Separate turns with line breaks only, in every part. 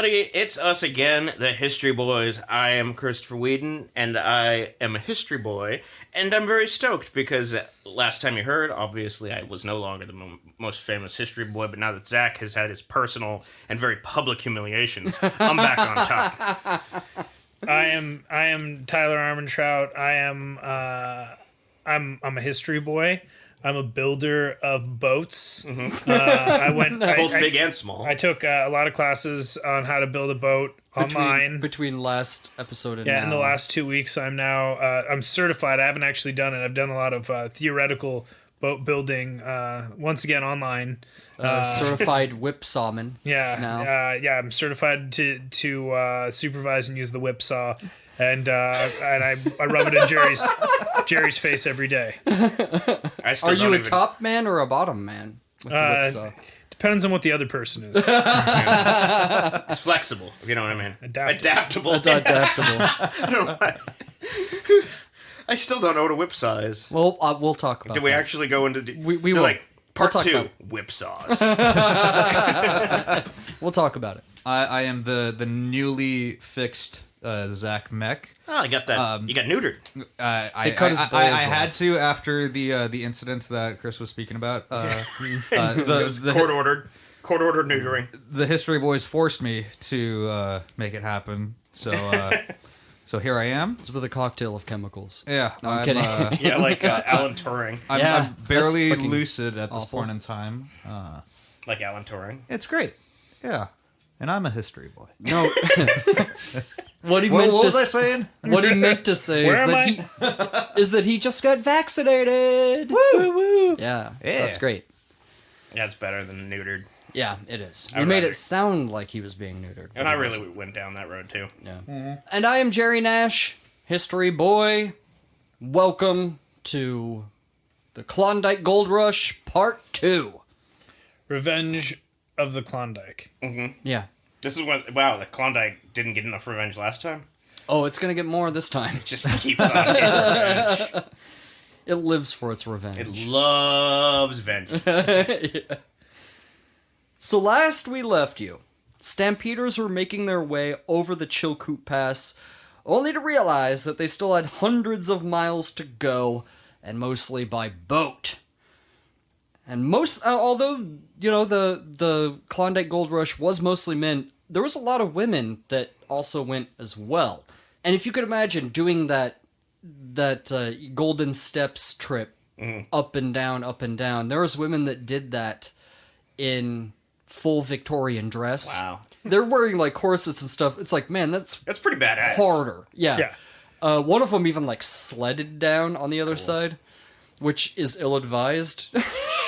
everybody. It's us again, the History Boys. I am Christopher Whedon, and I am a history boy, and I'm very stoked because last time you heard, obviously, I was no longer the most famous history boy, but now that Zach has had his personal and very public humiliations, I'm back on top.
I am Tyler Armentrout. I'm a history boy. I'm a builder of boats.
Mm-hmm.
I went
both big and small.
I took a lot of classes on how to build a boat online.
Between last episode and
yeah,
now.
in the last 2 weeks, I'm now I'm certified. I haven't actually done it. I've done a lot of theoretical boat building. Once again, online.
Certified whipsawman.
Yeah,
now.
I'm certified to supervise and use the whipsaw. And I rub it in Jerry's face every day.
Are you a top man or a bottom man with the whipsaw?
Depends on what the other person is.
It's flexible, if you know what I mean. Adaptable.
It's adaptable.
I don't know why. I still don't know what a whipsaw is.
Well, we'll talk about
Did we actually go into...
We will.
Like, part
we'll
2, whipsaws.
We'll talk about it.
I am the newly fixed... Zach Mech.
Oh, I got that. You got neutered.
I had to after the incident that Chris was speaking about.
It was court-ordered neutering.
The History Boys forced me to make it happen. So so here I am.
It's with a cocktail of chemicals.
Yeah.
No, I'm kidding.
Yeah, like Alan Turing.
I'm barely lucid at this point in time.
Like Alan Turing.
It's great. Yeah. And I'm a history boy.
No. What he
was I saying?
What he meant to say is that he just got vaccinated. Woo woo. Yeah. So that's great.
Yeah, it's better than neutered.
Yeah, it is. We made it sound like he was being neutered.
And I really went down that road too.
Yeah. Mm-hmm. And I am Jerry Nash, history boy. Welcome to the Klondike Gold Rush Part 2.
Revenge of the Klondike.
Mm-hmm. Yeah.
This is what... Wow, the Klondike didn't get enough revenge last time?
Oh, it's going to get more this time.
It just keeps on getting revenge.
It lives for its revenge.
It loves vengeance.
Yeah. So last we left you, Stampeders were making their way over the Chilkoot Pass, only to realize that they still had hundreds of miles to go, and mostly by boat. And although, you know, the Klondike Gold Rush was mostly men, there was a lot of women that also went as well. And if you could imagine doing that Golden Steps trip, up and down, there was women that did that in full Victorian dress.
Wow.
They're wearing, like, corsets and stuff. It's like, man, that's
pretty badass.
Harder. Yeah. One of them even, like, sledded down on the other side, which is ill-advised.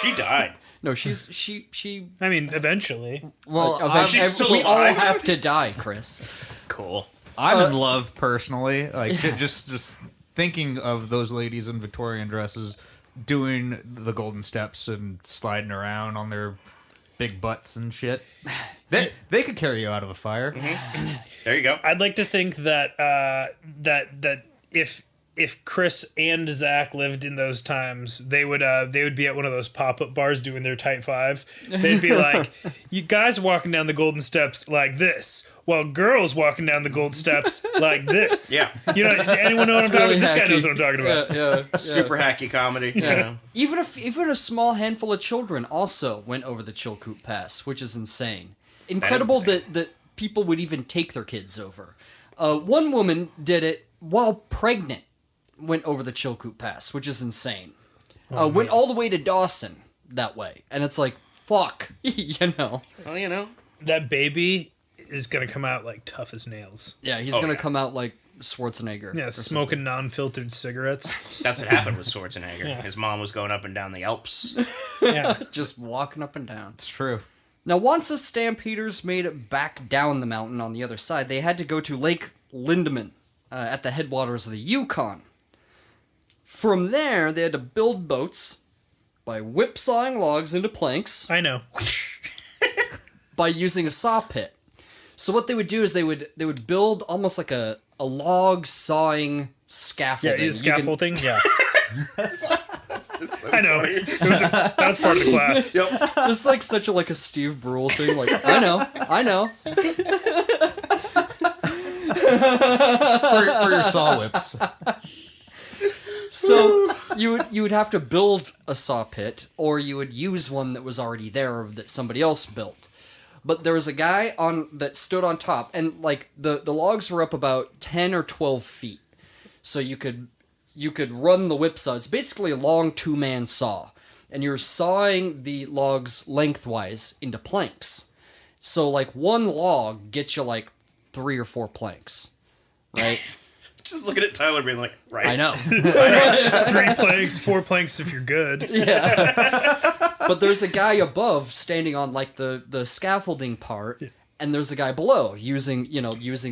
She died.
No, she.
I mean, eventually.
Well,
she's still
we
alive.
all have to die, Chris.
Cool.
I'm in love personally. Like just thinking of those ladies in Victorian dresses doing the golden steps and sliding around on their big butts and shit. They could carry you out of a fire.
Mm-hmm. There you go.
I'd like to think that that if Chris and Zach lived in those times, they would be at one of those pop-up bars doing their Type 5. They'd be like, you guys walking down the golden steps like this, while girls walking down the gold steps like this.
Yeah.
You know, anyone know what I'm talking about? This guy knows what I'm talking about.
Yeah.
Super hacky comedy.
Yeah.
You know.
Even a small handful of children also went over the Chilkoot Pass, which is insane. Incredible that people would even take their kids over. One woman did it while pregnant. Went over the Chilkoot Pass, which is insane. Went all the way to Dawson that way. And it's like, fuck. You know.
Well, you know.
That baby is going to come out like tough as nails.
Yeah, he's going to come out like Schwarzenegger.
Yeah, smoking non-filtered cigarettes.
That's what happened with Schwarzenegger. Yeah. His mom was going up and down the Alps.
Yeah.
Just walking up and down.
It's true.
Now, once the Stampeders made it back down the mountain on the other side, they had to go to Lake Lindeman at the headwaters of the Yukon. From there, they had to build boats by whipsawing logs into planks.
I know.
By using a saw pit. So what they would do is they would build almost like a log sawing scaffolding.
Yeah, scaffolding. Yeah.
So
I know. That was part of the class.
Yep.
This is like such a Steve Brule thing. Like, I know.
for your saw whips.
So you would have to build a saw pit, or you would use one that was already there that somebody else built. But there was a guy that stood on top, and like the logs were up about 10 or 12 feet. So you could run the whip saw. It's basically a long 2-man saw, and you're sawing the logs lengthwise into planks. So like one log gets you like 3 or 4 planks, right?
Just looking at Tyler being like, right.
I know.
3 planks, 4 planks if you're good.
Yeah. But there's a guy above standing on like the scaffolding part, and there's a guy below using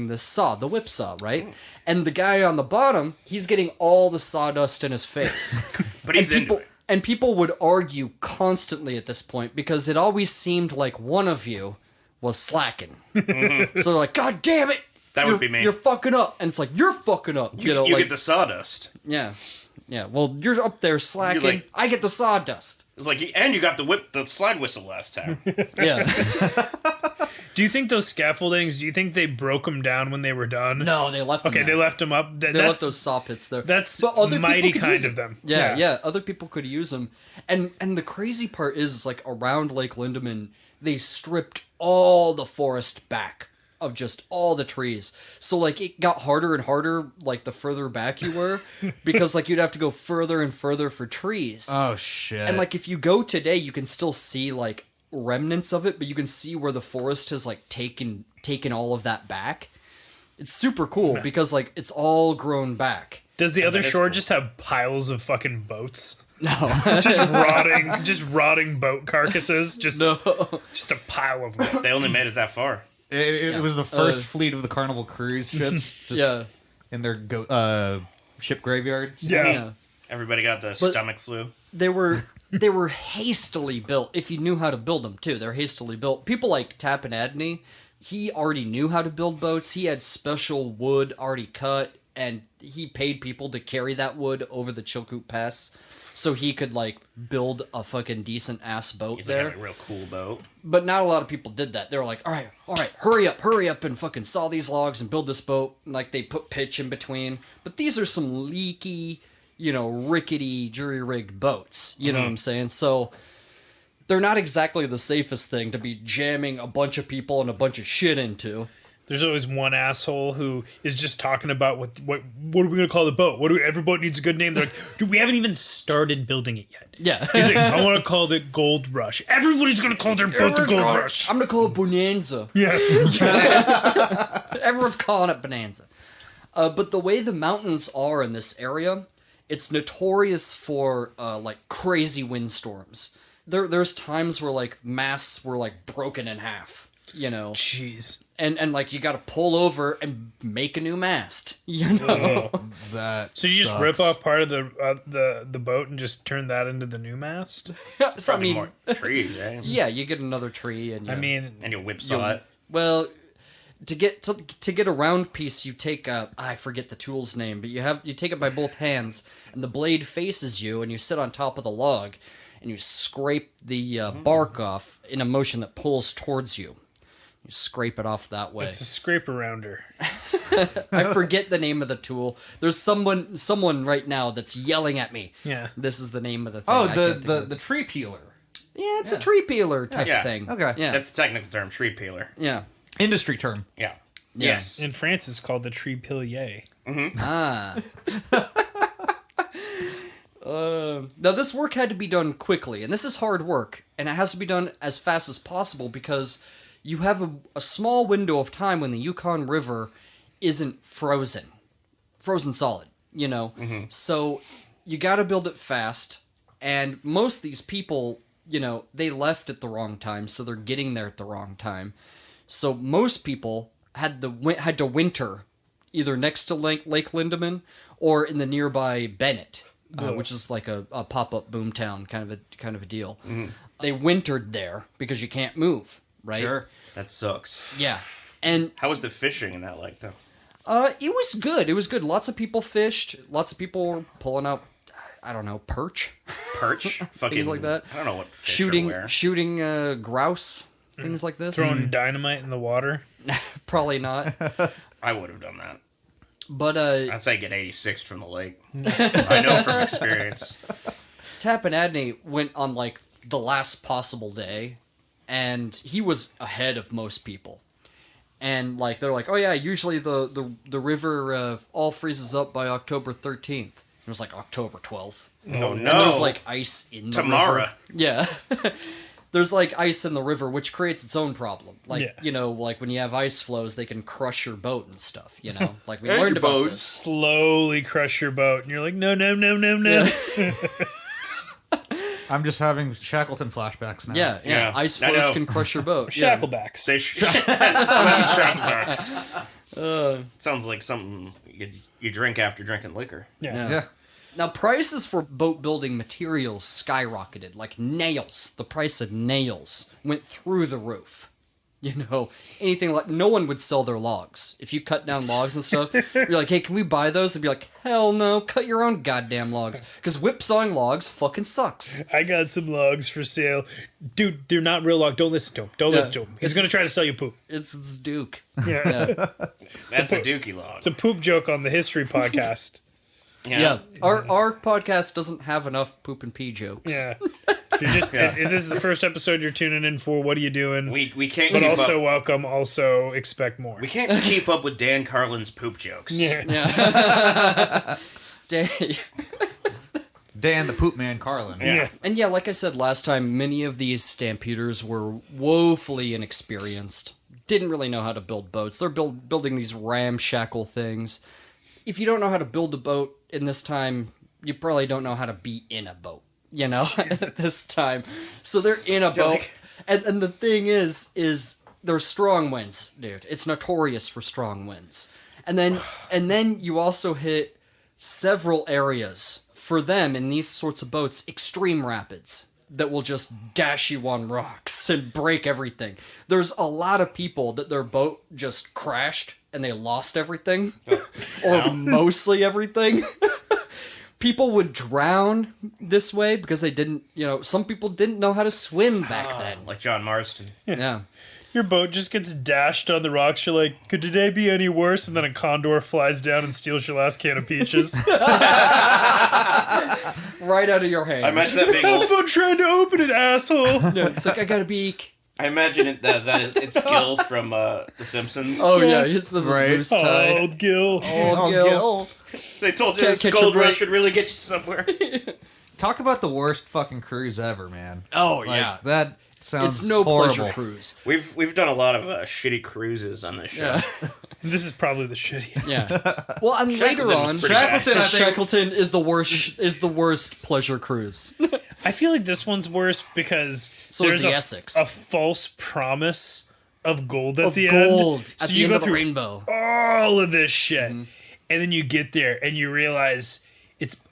this saw, the whip saw, right? And the guy on the bottom, he's getting all the sawdust in his face.
But he's into it.
And people would argue constantly at this point because it always seemed like one of you was slacking. Mm-hmm. So they're like, God damn it!
That would be me.
You're fucking up. And it's like, you're fucking up.
You
like,
get the sawdust.
Yeah. Yeah, well, you're up there slacking.
Like,
I get the sawdust.
It's like, and you got the slide whistle last time.
Yeah.
Do you think those scaffoldings, do you think they broke them down when they were done?
No, they left them
Okay,
there.
they left them up.
They left those saw pits there.
That's
But other
mighty
people could use
kind of them.
Yeah, other people could use them. And the crazy part is, like, around Lake Lindeman, they stripped all the forest back of just all the trees. So, like, it got harder and harder, like, the further back you were, because, like, you'd have to go further and further for trees.
Oh, shit.
And, like, if you go today, you can still see, like, remnants of it, but you can see where the forest has, like, taken all of that back. It's super cool because, like, it's all grown back.
Does the other shore
cool.
just have piles of fucking boats?
No.
just rotting boat carcasses? Just a pile of them.
They only made it that far.
It was the first fleet of the Carnival cruise ships. Just in their ship graveyard.
Yeah.
Everybody got the stomach flu.
They were hastily built. If you knew how to build them too, they're hastily built. People like Tappan Adney, he already knew how to build boats. He had special wood already cut, and he paid people to carry that wood over the Chilkoot Pass, so he could like build a fucking decent ass boat
He's
there.
like, a real cool boat.
But not a lot of people did that. They were like, all right, hurry up and fucking saw these logs and build this boat. And, like, they put pitch in between. But these are some leaky, rickety, jury-rigged boats. You know what I'm saying? So they're not exactly the safest thing to be jamming a bunch of people and a bunch of shit into.
There's always one asshole who is just talking about what are we going to call the boat? Every boat needs a good name. They're like, dude, we haven't even started building it yet.
Yeah.
He's like, I want to call it Gold Rush. Everybody's going to call their boat the Gold Rush.
I'm going to call it Bonanza.
Yeah.
Everyone's calling it Bonanza. But the way the mountains are in this area, it's notorious for, like, crazy windstorms. There's times where, like, masts were, like, broken in half.
Jeez.
And like you got to pull over and make a new mast.
So you just rip off part of the boat and just turn that into the new mast?
So,
Probably more trees, right?
yeah, you get another tree and
And you whipsaw it.
well, to get a round piece, you take I forget the tool's name, but you take it by both hands, and the blade faces you, and you sit on top of the log, and you scrape the bark off in a motion that pulls towards you. You scrape it off that way.
It's a scraper rounder.
I forget the name of the tool. There's someone right now that's yelling at me.
Yeah.
This is the name of the thing.
Oh, the tree peeler.
Yeah, it's a tree peeler type
Yeah.
thing.
Okay.
Yeah.
That's the technical term, tree peeler.
Yeah.
Industry term.
Yeah.
Yeah.
Yes.
In France, it's called the tree pilier.
Ah. Now, this work had to be done quickly, and this is hard work, and it has to be done as fast as possible because you have a small window of time when the Yukon River isn't frozen solid, So you got to build it fast, and most of these people, they left at the wrong time, so they're getting there at the wrong time. So most people had to winter either next to Lake Lindeman or in the nearby Bennett. Which is like a pop-up boomtown kind of a deal. Mm-hmm. They wintered there because you can't move, right?
Sure.
That sucks.
Yeah. And
How was the fishing in that lake, though?
it was good. It was good. Lots of people fished. Lots of people were pulling out, I don't know, perch,
Perch? Fucking,
things like that.
I don't know what fish are where.
Shooting grouse, things like this.
Throwing dynamite in the water.
Probably not.
I would have done that.
But
I'd say get 86 from the lake. I know from experience.
Tap and Adney went on like the last possible day, and he was ahead of most people. And like they're like, oh yeah, usually the river all freezes up by October 13th. It was like October 12th.
Oh no!
And there's like ice in the
Tomorrow.
river. Yeah. There's like ice in the river, which creates its own problem. Like, you know, like when you have ice flows, they can crush your boat and stuff, you know? Like we learned about this.
Slowly crush your boat, and you're like, no. Yeah.
I'm just having Shackleton flashbacks now.
Yeah. Ice flows can crush your boat.
Shacklebacks.
Say Shacklebacks. Sounds like something you drink after drinking liquor.
Yeah.
Now, prices for boat building materials skyrocketed. Like nails. The price of nails went through the roof. You know, anything like... No one would sell their logs. If you cut down logs and stuff, you're like, hey, can we buy those? They'd be like, hell no, cut your own goddamn logs. Because whipsawing logs fucking sucks.
I got some logs for sale. Dude, they're not real logs. Don't listen to him. Don't listen to him. He's going to try to sell you poop.
It's Duke.
Yeah.
That's a dookie log.
It's a poop joke on the History podcast.
Yeah. Our podcast doesn't have enough poop and pee jokes.
Yeah. You're just if this is the first episode you're tuning in for, what are you doing?
We can't
But
keep
also
up.
welcome, also expect more.
We can't keep up with Dan Carlin's poop jokes.
Yeah.
Dan the Poop Man Carlin.
Yeah.
And yeah, like I said last time, many of these stampeders were woefully inexperienced. Didn't really know how to build boats. They're building these ramshackle things. If you don't know how to build a boat in this time, you probably don't know how to be in a boat, you know, at this time. So they're in a boat. And the thing is there's strong winds, dude. It's notorious for strong winds. And then you also hit several areas for them in these sorts of boats, extreme rapids that will just dash you on rocks and break everything. There's a lot of people that their boat just crashed and they lost everything, or mostly everything. People would drown this way because they didn't, you know, some people didn't know how to swim back then.
Like John Marston.
Yeah.
Your boat just gets dashed on the rocks. You're like, could today be any worse? And then a condor flies down and steals your last can of peaches.
Right out of your hand.
I imagine that big
Have
old...
fun trying to open it, asshole.
Yeah, it's like, I got a beak.
I imagine it's Gil from The Simpsons.
Oh, yeah, he's the moose tie.
Old Gil.
Oh, Gil.
They told you
Can't
this
catch
gold
a break.
rush would really get you somewhere.
Talk about the worst fucking cruise ever, man.
Oh,
Like,
yeah.
that sounds
It's no
horrible.
pleasure cruise.
We've done a lot of shitty cruises on this show.
Yeah.
This is probably the shittiest.
Yeah. Well, and later
Shackleton was
on,
pretty bad.
Shackleton, I think,
Shackleton is the worst pleasure cruise.
I feel like this one's worse because
So is
there's
the
a,
Essex.
a false promise of gold at
Of
the
gold
end.
at
So
the
you
end
go
of the
through
rainbow.
all of this shit, and then you get there and you realize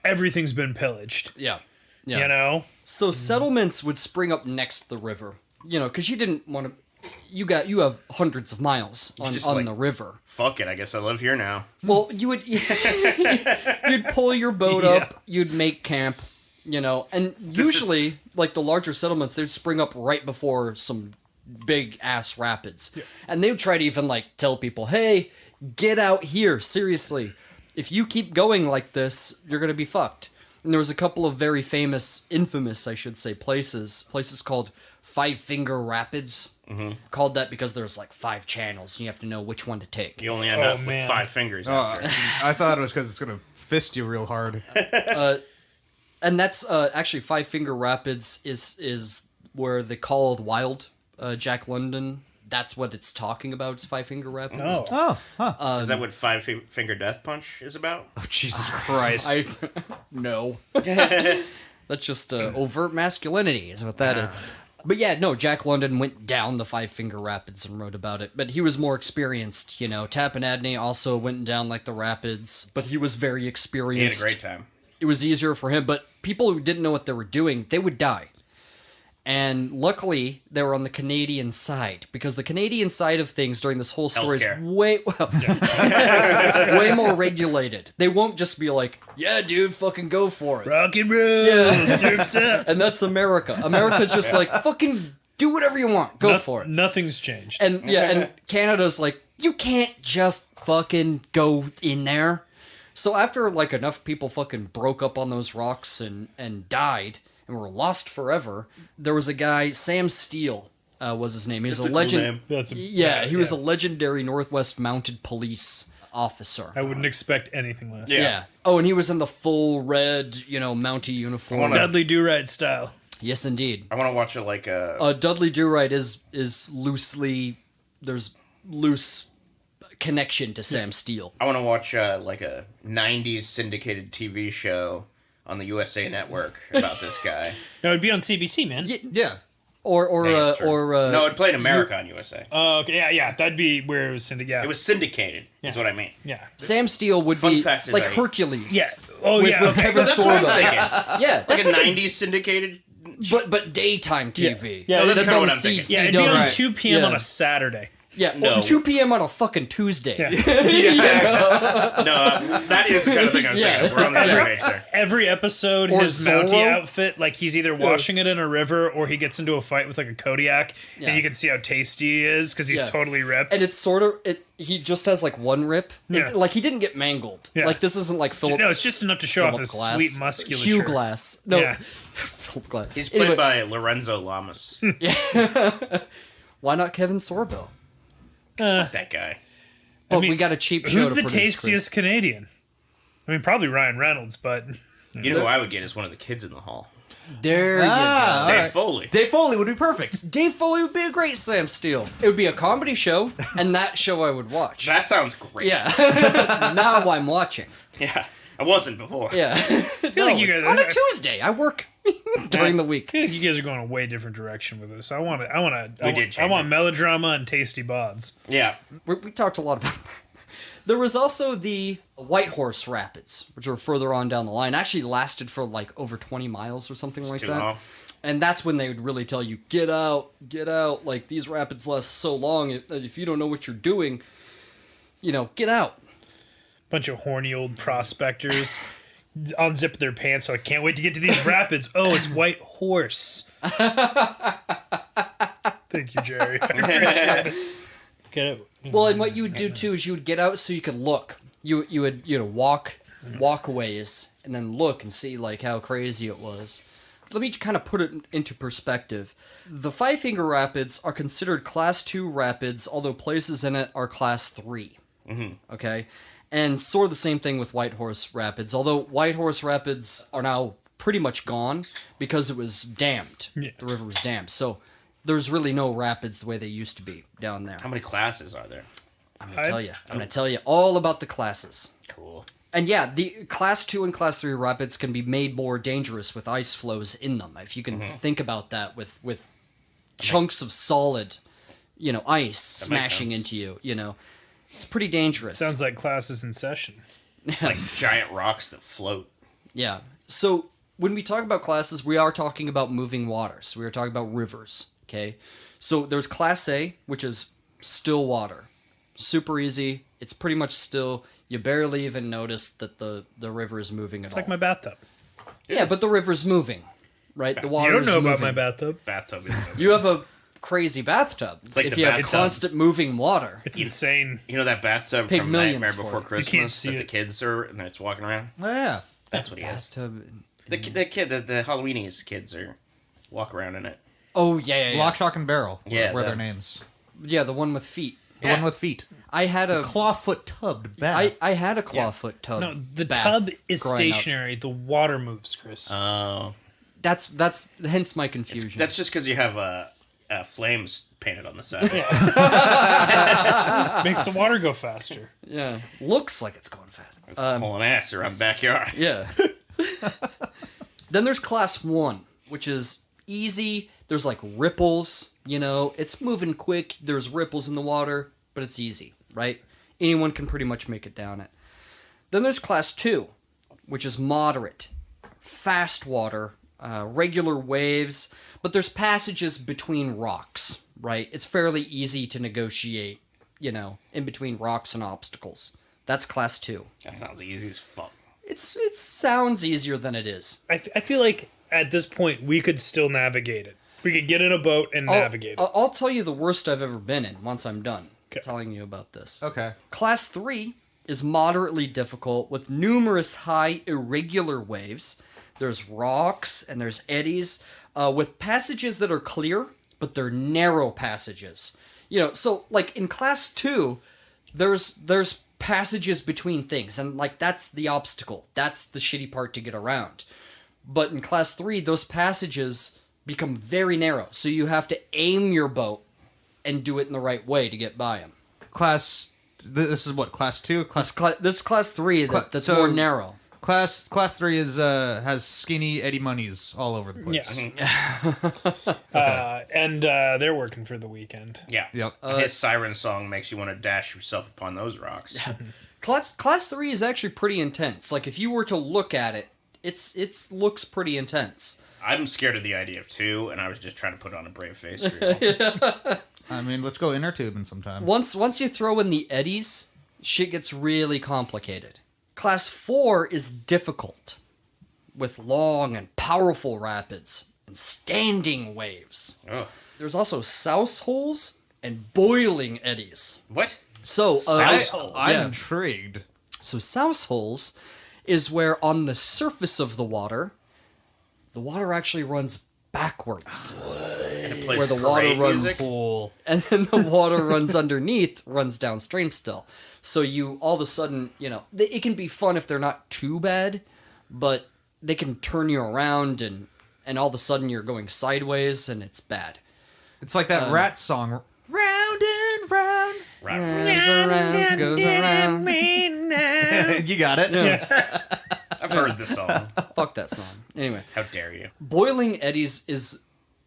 everything's been pillaged.
Yeah. Yeah.
You know?
So settlements would spring up next to the river, you know, because you didn't want to. You have hundreds of miles on
just, like-
the river.
Fuck it, I guess I live here now.
Well, you would you'd pull your boat up, you'd make camp, you know, and usually like the larger settlements, they'd spring up right before some big ass rapids, and they would try to even like tell people, "Hey, get out here! Seriously, if you keep going like this, you're gonna be fucked." And there was a couple of very infamous, I should say, places called Five Finger Rapids. Called that because there's like 5 channels and you have to know which one to take.
You only end up with 5 fingers after.
I thought it was because it's going to fist you real hard.
And that's actually Five Finger Rapids is where the Call of the Wild, Jack London. That's what it's talking about. It's Five Finger Rapids.
Oh.
Is that what Five Finger Death Punch is about?
Oh, Jesus Christ.
No. That's just overt masculinity is what that is. But yeah, no, Jack London went down the Five Finger Rapids and wrote about it. But he was more experienced, you know. Tap and Adney also went down like the rapids, but he was very
He had a
experienced.
great time.
It was easier for him, but people who didn't know what they were doing, they would die. And luckily, they were on the Canadian side, because the Canadian side of things during this whole story
Healthcare.
is way more regulated. They won't just be like, yeah, dude, fucking go for it.
Rock and roll, surf's up.
And that's America. America's just like, fucking do whatever you want. Go for it.
Nothing's changed.
And yeah, and Canada's like, you can't just fucking go in there. So after, like, enough people fucking broke up on those rocks and died and were lost forever, there was a guy, Sam Steele was his name. He was a legend. He was a legendary Northwest Mounted Police officer.
I wouldn't expect anything less.
Yeah. Oh, and he was in the full red, Mountie uniform.
Dudley Do-Right style.
Yes, indeed.
I want to watch it like a...
Dudley Do-Right is loosely... There's loose connection to Sam Steele.
I want to watch like a 90s syndicated TV show on the USA Network about this guy.
No, it'd be on CBC, man.
Yeah.
No, it played America on USA.
Oh, okay, yeah, that'd be where it was syndicated.
It was syndicated, is what I mean.
Yeah.
Sam Steele would
Fun
be
fact is
like
I-
Hercules.
Yeah. Oh,
With
yeah, okay.
Kevin
That's what I'm
Sorbo.
thinking.
Yeah,
Like
that's
a
like
90s syndicated...
but daytime TV.
Yeah,
No, that's
that's
kinda
on
what I'm thinking.
Yeah, it'd be on
CW.
2 p.m.
Yeah.
on a Saturday.
Yeah,
No.
2 p.m. on a fucking Tuesday.
Yeah.
No, that is the kind of thing I was
Yeah.
thinking. We're on the same page there.
Every episode,
Or
his
Zorro.
Mountie outfit, like he's either washing it in a river or he gets into a fight with like a Kodiak,
Yeah.
and you can see how tasty he is because he's
Yeah.
totally ripped.
And it's sort of he just has like one rip.
Yeah.
Like he didn't get mangled.
Yeah.
Like this isn't like Philip.
No, it's just enough to show off
Philip
his
Glass.
sweet musculature.
Hugh Glass. No.
Yeah.
Philip Glass.
He's played
Anyway,
by Lorenzo Lamas.
why not Kevin Sorbo?
That guy.
But
mean,
we got a cheap show
Who's
to
the
produce,
tastiest Canadian? I mean, probably Ryan Reynolds, but
You know who I would get is one of the kids in the hall.
Chris. There you go.
Dave
right.
Foley.
Dave Foley would be perfect.
Dave Foley would be a great Sam Steele. It would be a comedy show, and that show I would watch.
That sounds great.
Yeah. Now I'm watching.
Yeah. I wasn't before.
Yeah. I
feel like you guys
on a Tuesday. I work during the week.
I feel like you guys are going a way different direction with this. I want
change
melodrama and tasty bods.
Yeah.
We talked a lot about that. There was also the Whitehorse Rapids, which are further on down the line. Actually lasted for like over 20 miles or something like
too
that.
long.
And that's when they would really tell you, get out, get out. Like, these rapids last so long, if you don't know what you're doing, get out.
Bunch of horny old prospectors unzip their pants. So I can't wait to get to these rapids. Oh, it's White Horse. Thank you, Jerry. I appreciate it. Get it?
Well, and what you would do too is you would get out so you could look. You would walkways and then look and see like how crazy it was. Let me kind of put it into perspective. The Five Finger Rapids are considered Class 2 rapids, although places in it are Class 3. Mm-hmm. Okay? And sort of the same thing with Whitehorse Rapids, although Whitehorse Rapids are now pretty much gone because it was dammed.
Yeah.
The river was dammed. So there's really no rapids the way they used to be down there.
How many classes are there?
I'm going to tell you. I'm going to tell you all about the classes.
Cool.
And yeah, the Class 2 and Class 3 rapids can be made more dangerous with ice flows in them. If you can think about that with chunks of solid, ice smashing
sense.
into you, it's pretty dangerous.
Sounds like classes in session.
It's like giant rocks that float.
Yeah. So when we talk about classes, we are talking about moving waters. We are talking about rivers, okay? So there's Class A, which is still water. Super easy. It's pretty much still. You barely even notice that the river is moving at
It's
all.
like my bathtub.
Yeah, but the river's moving, right? The water
You don't
is
know
moving.
about my bathtub.
Bathtub is
You have a crazy bathtub.
like
if
the
you have
bathtub.
constant moving water.
It's insane.
You know that bathtub
Paid
from
millions
Nightmare
for
Before
it. You
Christmas
can't see
that the
it.
kids are and it's walking around?
Oh, yeah.
That's what he is.
Bathtub.
The Halloweenies kids are walk around in it.
Oh yeah, yeah.
Lock, Shock, and Barrel
Yeah,
were their
them.
names.
Yeah, the one with feet.
The
Yeah.
one with feet.
I had a
Clawfoot tubbed bath.
I had a clawfoot tub.
No, the
bath
tub is
growing up.
stationary. The water moves, Chris.
Oh.
That's hence my confusion.
That's just because you have flames painted on the side.
Makes the water go faster.
yeah, looks like it's going fast.
It's pulling ass around the backyard.
Yeah. Then there's Class 1, which is easy. There's like ripples, it's moving quick. There's ripples in the water, but it's easy, right? Anyone can pretty much make it down it. Then there's Class 2, which is moderate, fast water, regular waves, but there's passages between rocks, right? It's fairly easy to negotiate, in between rocks and obstacles. That's Class 2.
That sounds easy as fuck.
It sounds easier than it is.
I feel like at this point we could still navigate it. We could get in a boat and navigate it.
I'll tell you the worst I've ever been in once I'm done. telling you about this.
Okay.
Class 3 is moderately difficult with numerous high irregular waves. There's rocks and there's eddies with passages that are clear, but they're narrow passages. You know, so like in Class 2, there's passages between things, and like that's the obstacle. That's the shitty part to get around. But in Class 3, those passages become very narrow, so you have to aim your boat and do it in the right way to get by them.
This is what, Class 2?
This is Class 3 that's
so-
more narrow.
Class 3 is has skinny Eddie Monies all over the place.
Yeah. And they're working for the weekend.
Yeah.
Yep.
His siren song makes you want to dash yourself upon those rocks.
Class 3 is actually pretty intense. Like, if you were to look at it, it looks pretty intense.
I'm scared of the idea of 2, and I was just trying to put on a brave face for you.
I mean, let's go inner tubing sometime.
Once you throw in the eddies, shit gets really complicated. Class 4 is difficult, with long and powerful rapids and standing waves.
Oh.
There's also souse holes and boiling eddies.
What?
So,
Souse holes?
I'm intrigued.
So souse holes is where on the surface of the water actually runs backwards.
And it plays
Where the water
parade
runs
music?
and then the water runs underneath, runs downstream still. So you, all of a sudden, you know, it can be fun if they're not too bad, but they can turn you around and all of a sudden you're going sideways and it's bad.
It's like that rat song. Round and round.
Goes around.
You got it.
Yeah.
I've heard this song.
Fuck that song. Anyway.
How dare you?
Boiling eddies is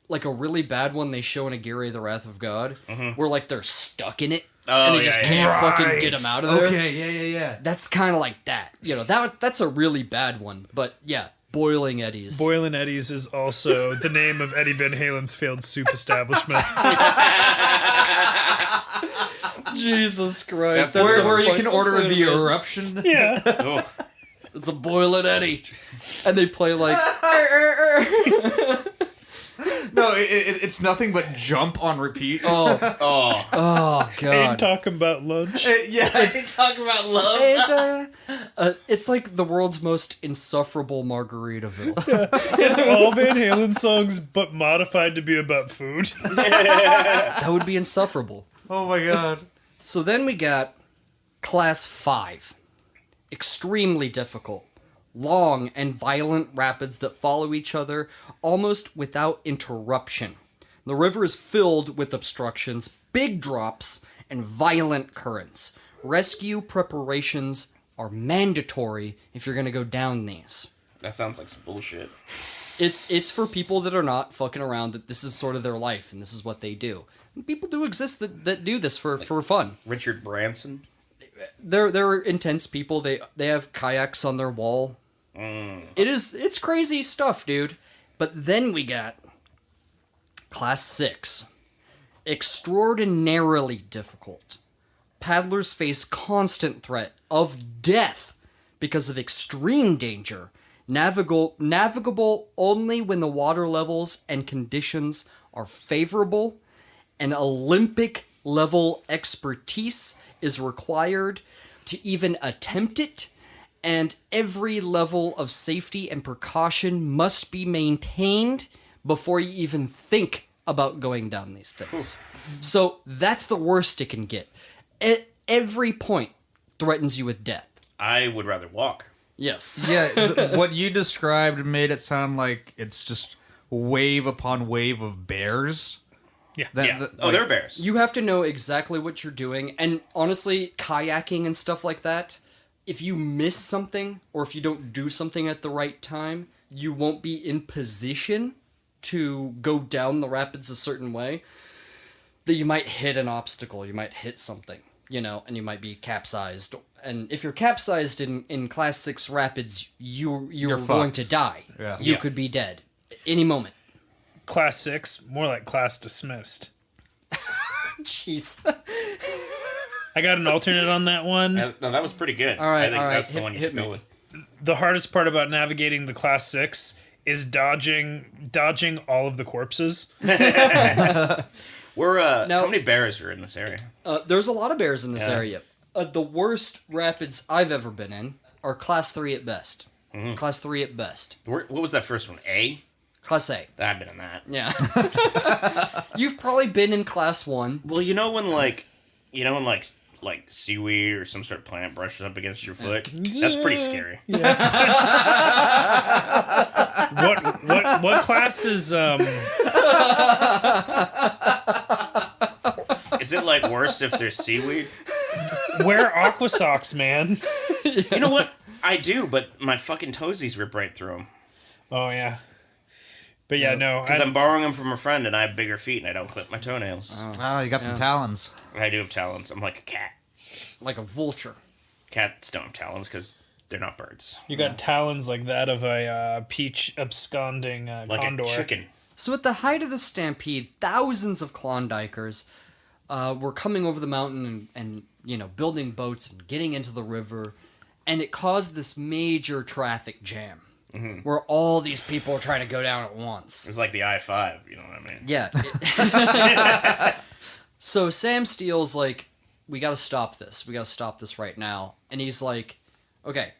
like a really bad one they show in Agiri the Wrath of God, where like they're stuck in it and they just can't fucking get them out of there.
Okay, yeah.
That's kind of like that. You know, that's a really bad one. But yeah, boiling eddies.
Boiling Eddies is also the name of Eddie Van Halen's failed soup establishment.
Jesus Christ.
That's
Where you can order the eruption.
Yeah.
Oh.
It's a boiling eddy. And they play like...
No, it's nothing but jump on repeat.
Oh,
Oh.
God.
Ain't talking about lunch.
Yeah, it's talking about love.
And, it's like the world's most insufferable Margaritaville.
It's all Van Halen songs, but modified to be about food.
That would be insufferable.
Oh my god.
So then we got Class 5. Extremely difficult. Long and violent rapids that follow each other almost without interruption. The river is filled with obstructions, big drops, and violent currents. Rescue preparations are mandatory if you're going to go down these.
That sounds like some bullshit.
It's for people that are not fucking around, that this is sort of their life and this is what they do. And people do exist that do this for fun.
Richard Branson?
They're intense people. They have kayaks on their wall. It's crazy stuff, dude. But then we got Class 6. Extraordinarily difficult. Paddlers face constant threat of death because of extreme danger. Navigable only when the water levels and conditions are favorable. And Olympic level expertise is required to even attempt it, and every level of safety and precaution must be maintained before you even think about going down these things. So that's the worst it can get. At every point threatens you with death.
I would rather walk.
Yes.
Yeah, what you described made it sound like it's just wave upon wave of bears.
Yeah.
They're bears.
You have to know exactly what you're doing, and honestly, kayaking and stuff like that, if you miss something, or if you don't do something at the right time, you won't be in position to go down the rapids a certain way, that you might hit an obstacle, you might hit something, you know, and you might be capsized. And if you're capsized in Class 6 rapids, you're going to die.
Yeah.
You could be dead any moment.
Class 6, more like class dismissed.
Jeez.
I got an alternate on that one.
No, that was pretty good.
All right,
I think that's the
hit-
one you
hit
should
me.
go with.
The hardest part about navigating the Class 6 is dodging all of the corpses.
How many bears are in this area?
There's a lot of bears in this
Yeah.
area. The worst rapids I've ever been in are Class 3 at best. Class 3 at best.
What was that first one? A?
Class A.
I've been in that.
Yeah. You've probably been in Class 1.
Well, when seaweed or some sort of plant brushes up against your foot? That's pretty scary.
What class is
Is it like worse if there's seaweed?
wear aqua socks, man?
You know what? I do, but my fucking toesies rip right through them.
Oh yeah. But yeah, no.
Because I'm borrowing them from a friend and I have bigger feet and I don't clip my toenails.
Oh, you got them talons.
I do have talons. I'm like a cat.
Like a vulture.
Cats don't have talons because they're not birds.
You got talons like that of a peach absconding
Like
condor.
a chicken.
So at the height of the stampede, thousands of Klondikers were coming over the mountain and building boats and getting into the river, and it caused this major traffic jam where all these people are trying to go down at once.
It's like the I-5, you know what I mean?
Yeah. So Sam Steele's like, we gotta stop this. We gotta stop this right now. And he's like, okay,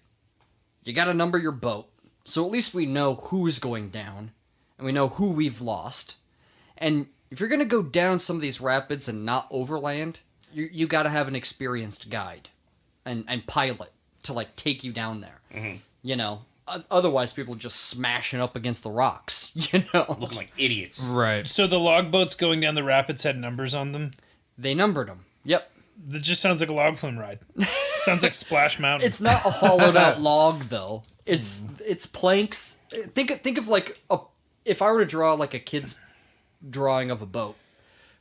you gotta number your boat, so at least we know who's going down, and we know who we've lost. And if you're gonna go down some of these rapids and not overland, you gotta have an experienced guide and pilot to like take you down there. Otherwise people just smashing up against the rocks.
Looking like idiots.
Right.
So the logboats going down the rapids had numbers on them?
They numbered them. Yep.
That just sounds like a log flume ride. Sounds like Splash Mountain.
It's not a hollowed out log though. It's planks. Think of like if I were to draw like a kid's drawing of a boat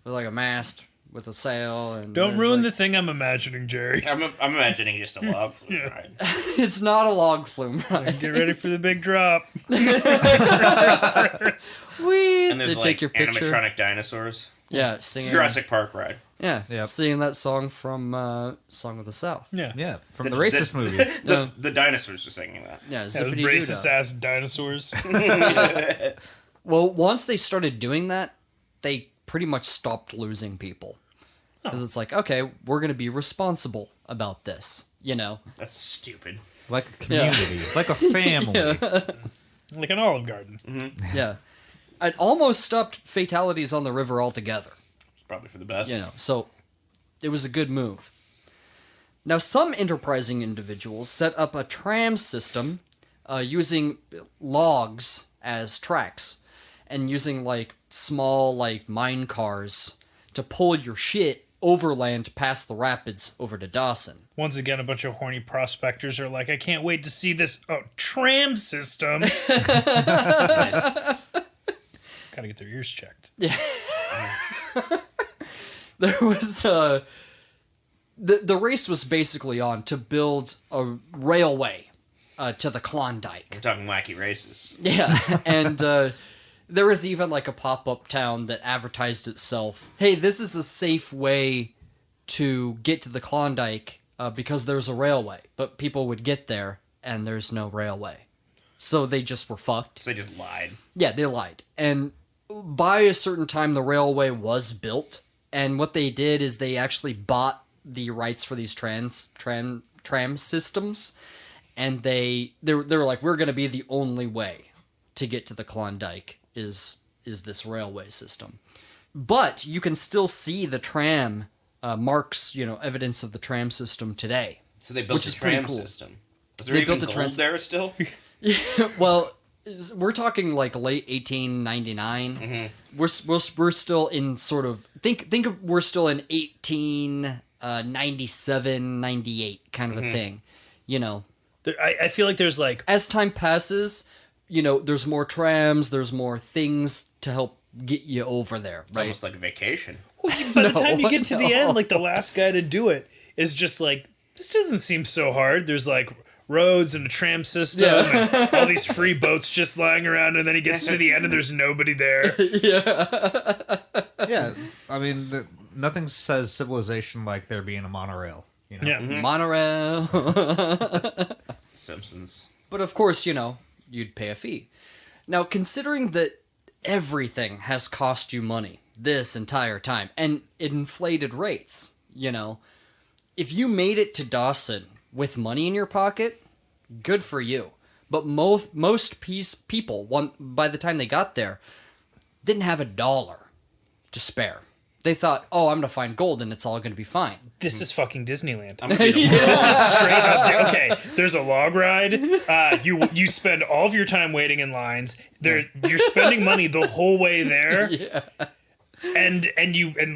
with like a mast with a sail and
Don't ruin the thing I'm imagining, Jerry.
I'm imagining just a log flume ride.
It's not a log flume ride.
Get ready for the big drop.
Whee!
And there's
They
like
take your picture.
animatronic dinosaurs.
Yeah,
It's
singing.
Jurassic Park ride.
Yeah,
Yep.
singing that song from Song of the South.
Yeah.
Yeah, from the racist movie.
The dinosaurs are singing that.
Yeah,
Yeah,
zippity
racist
doo
ass dinosaurs.
Well, once they started doing that, they pretty much stopped losing people. Because it's like, okay, we're going to be responsible about this,
That's stupid.
Like a community. Like a family.
Like an Olive Garden.
Yeah. It almost stopped fatalities on the river altogether.
Probably for the best.
So it was a good move. Now, some enterprising individuals set up a tram system using logs as tracks and using, like, small, like, mine cars to pull your shit overland past the rapids over to Dawson.
Once again, a bunch of horny prospectors are like, I can't wait to see this tram system. Gotta get their ears checked.
Yeah. There was the race was basically on to build a railway to the Klondike.
We're talking wacky races.
Yeah, and there was even like a pop-up town that advertised itself. Hey, this is a safe way to get to the Klondike because there's a railway. But people would get there and there's no railway. So they just were fucked.
So they just lied.
Yeah, they lied. And by a certain time, the railway was built. And what they did is they actually bought the rights for these tram systems. And they were like, we're going to be the only way to get to the Klondike is this railway system. But you can still see the tram marks, evidence of the tram system today.
So they built
Which
a
is pretty
tram
cool.
system. Is there
They
even
built a
gold
trans-
there still?
Well, we're talking like late 1899. We're still in sort of think of we're still in 1897, 98 kind of a thing.
I feel like there's like
As time passes, there's more trams, there's more things to help get you over there,
It's
right?
almost like a vacation.
by the time you get to the
no.
end, like the last guy to do it is just like, this doesn't seem so hard. There's like roads and a tram system and all these free boats just lying around, and then he gets to the end and there's nobody there.
Yeah. I mean, nothing says civilization like there being a monorail.
Yeah.
Monorail.
Simpsons.
But of course, you'd pay a fee. Now, considering that everything has cost you money this entire time. And it inflated rates, If you made it to Dawson with money in your pocket, good for you. But most people, by the time they got there, didn't have $1 to spare. They thought, oh, I'm going to find gold and it's all going to be fine.
This is fucking Disneyland.
Yeah.
This is straight up. Okay, there's a log ride. You spend all of your time waiting in lines. You're spending money the whole way there.
Yeah.
And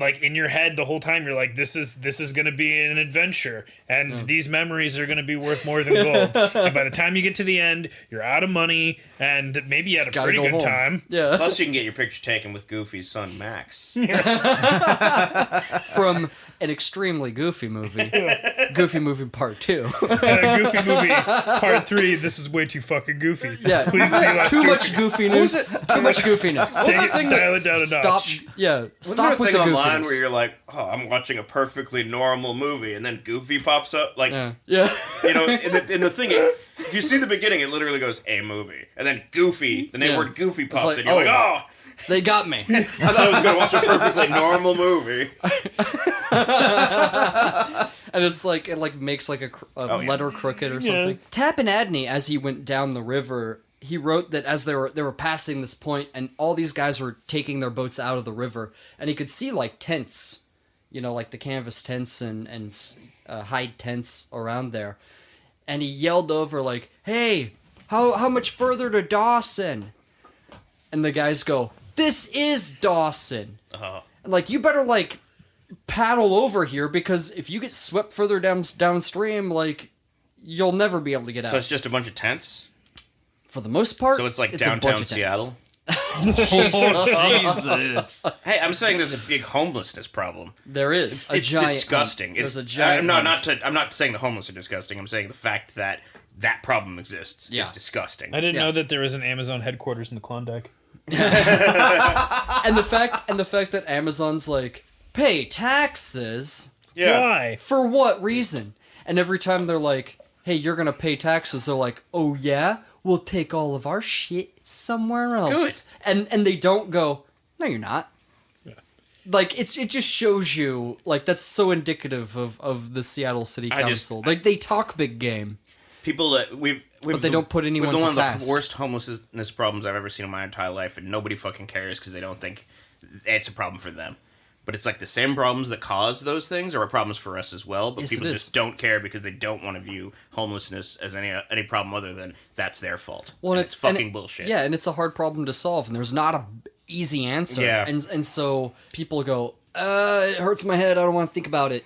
like in your head the whole time you're like, this is going to be an adventure, and these memories are going to be worth more than gold. And by the time you get to the end, you're out of money, and maybe you had a pretty good time.
Yeah.
Plus, you can get your picture taken with Goofy's son Max.
From an extremely goofy movie, Goofy Movie Part 2.
Goofy Movie Part 3. This is way too fucking goofy.
Yeah,
Please be less
too much
goofy.
goofiness. Too much goofiness.
Dial it down a
Stop.
notch.
Yeah,
Wasn't
stop
there
with
a
the
thing online
goofiness.
where you're like, oh, I'm watching a perfectly normal movie, and then Goofy pops up? Like,
Yeah.
in the thing, if you see the beginning, it literally goes, a movie. And then Goofy, the name word Goofy pops
like,
in. You're like, oh,
They got me.
I thought I was going to watch a perfectly normal movie.
And it's like it makes like a letter crooked or something.
Yeah.
Tappan Adney, as he went down the river, he wrote that as they were passing this point, and all these guys were taking their boats out of the river, and he could see like tents, like the canvas tents and hide tents around there, and he yelled over like, "Hey, how much further to Dawson?" And the guys go, "This is Dawson." And like, you better like paddle over here, because if you get swept further downstream, like, you'll never be able to get out.
So it's just a bunch of tents?
For the most part,
So it's like
a
downtown
bunch of tents.
Seattle?
Jesus.
Hey, I'm saying there's a big homelessness problem.
There is.
It's
Disgusting.
disgusting.
There's a giant.
I'm not saying the homeless are disgusting. I'm saying the fact that problem exists is disgusting.
I didn't
Yeah.
know that there was an Amazon headquarters in the Klondike.
And the fact that Amazon's like, pay taxes.
Yeah.
Why?
For what reason? And every time they're like, hey, you're gonna pay taxes, they're like, oh yeah? We'll take all of our shit somewhere else. Good. And they don't go, no, you're not.
Yeah.
Like, it just shows you, like, that's so indicative of the Seattle City Council. They talk big game.
People that
But they don't put anyone to
one of
task.
the worst homelessness problems I've ever seen in my entire life, and nobody fucking cares because they don't think it's a problem for them. But it's like the same problems that cause those things are problems for us as well. But
Yes,
people
it
just
is.
don't care because they don't want to view homelessness as any problem other than that's their fault.
Well,
and
and
it's fucking bullshit.
Yeah, and it's a hard problem to solve, and there's not a easy answer.
Yeah.
And so people go, it hurts my head, I don't want to think about it.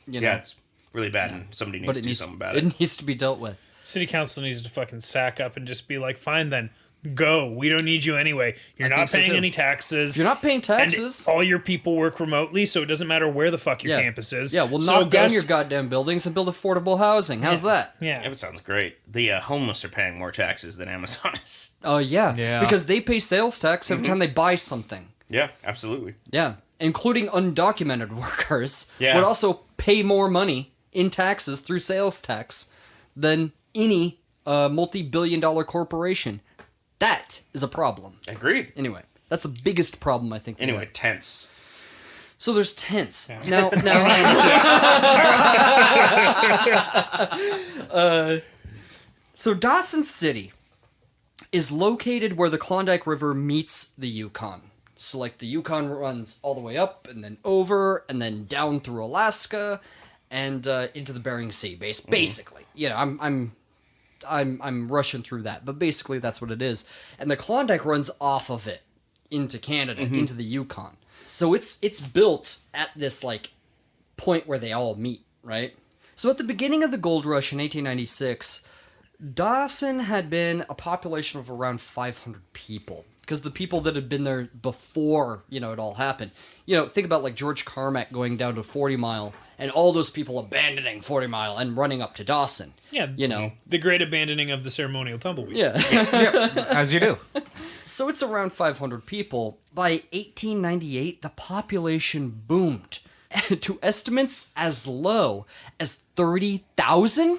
Yeah, it's really bad, and somebody needs to do something about it.
It needs to be dealt with.
City Council needs to fucking sack up and just be like, fine then, go. We don't need you anyway. You're not paying any taxes.
If you're not paying taxes.
And all your people work remotely, so it doesn't matter where the fuck your campus is.
Yeah, well,
So
knock down
go
your goddamn buildings and build affordable housing. How's that?
Yeah,
Yeah.
it sounds great. The homeless are paying more taxes than Amazon is.
Oh, yeah.
Yeah.
Because they pay sales tax every time they buy something.
Yeah, absolutely.
Yeah. Including undocumented workers
Yeah.
would also pay more money in taxes through sales tax than any multi-billion-dollar corporation. That is a problem.
Agreed.
Anyway, that's the biggest problem I think.
Anyway, tents.
So there's tents.
Yeah.
So Dawson City is located where the Klondike River meets the Yukon. So like the Yukon runs all the way up and then over and then down through Alaska and into the Bering Sea. Basically, I'm rushing through that, but basically that's what it is. And the Klondike runs off of it into Canada, into the Yukon. So it's built at this like point where they all meet, right? So at the beginning of the gold rush in 1896, Dawson had been a population of around 500 people. Because the people that had been there before, it all happened. Think about like George Carmack going down to 40 Mile and all those people abandoning 40 Mile and running up to Dawson.
Yeah. The great abandoning of the ceremonial tumbleweed.
Yeah.
As you do.
So it's around 500 people. By 1898, the population boomed to estimates as low as 30,000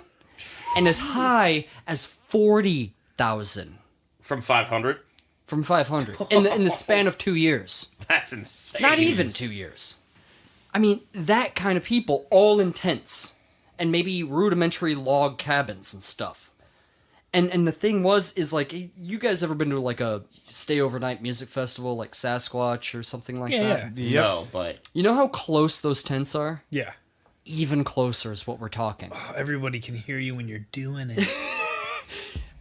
and as high as 40,000.
From 500?
from 500 in the span of 2 years.
That's insane.
Not even 2 years. I mean, that kind of people, all in tents, and maybe rudimentary log cabins and stuff. And the thing is like, you guys ever been to like a stay overnight music festival like Sasquatch or something like that?
Yeah.
No, but
You know how close those tents are?
Yeah.
Even closer is what we're talking.
Oh, everybody can hear you when you're doing it.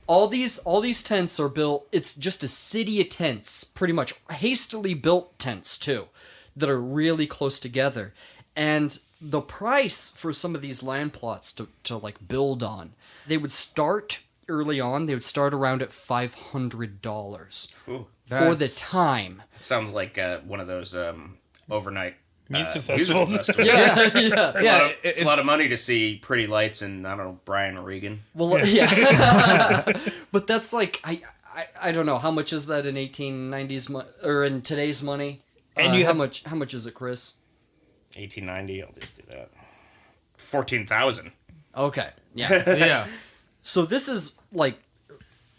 All these tents are built, it's just a city of tents, pretty much hastily built tents too, that are really close together. And the price for some of these land plots to like build on, they would start early on, they would start around at $500
ooh,
for the time.
it sounds like one of those overnight
Music festivals.
Yeah.
It's a lot of money to see pretty lights and, I don't know, Brian Regan.
Well, yeah. But that's like, I don't know, how much is that in 1890s or in today's money?
And you
how much is it, Chris?
1890, I'll just do that. 14,000.
Okay. Yeah.
Yeah.
So this is like,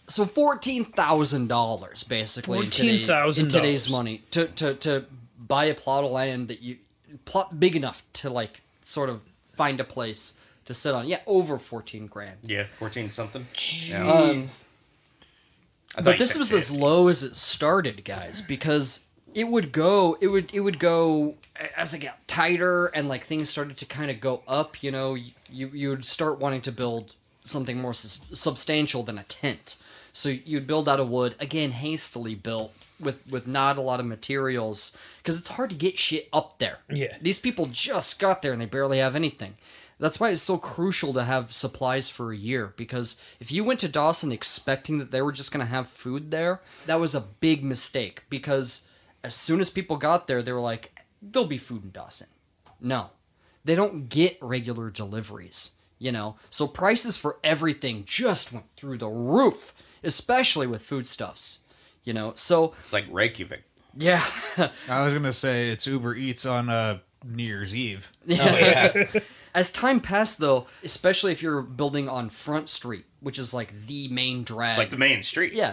so $14,000 basically
$14,000
in today's money to buy a plot of land that you plot big enough to like sort of find a place to sit on. Yeah, over 14 grand.
Yeah, 14 something.
But this was as low as it started, guys, because it would go as it got tighter and like things started to kind of go up. You know, you would start wanting to build something more substantial than a tent. So you'd build out of wood, again, hastily built with not a lot of materials, because it's hard to get shit up there.
Yeah.
These people just got there and they barely have anything. That's why it's so crucial to have supplies for a year, because if you went to Dawson expecting that they were just going to have food there, that was a big mistake, because as soon as people got there, they were like, there'll be food in Dawson. No. They don't get regular deliveries, you know? So prices for everything just went through the roof, especially with foodstuffs, you know? So,
It's like Reykjavik.
yeah.
I was gonna say it's Uber Eats on New Year's Eve.
Yeah.
As time passed, though, especially if you're building on Front Street, which is like the main drag.
It's like the main street.
Yeah.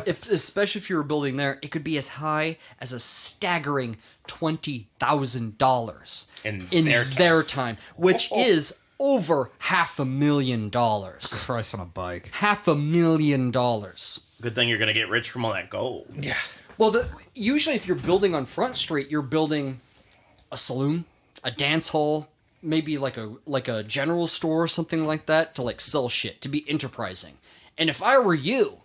Especially if you were building there, it could be as high as a staggering $20,000
In
their time, which is over $500,000.
Price on a bike.
$500,000.
Good thing you're going to get rich from all that gold.
Yeah.
Well, usually if you're building on Front Street, you're building a saloon, a dance hall, maybe like a general store or something like that to like sell shit, to be enterprising. And if I were you,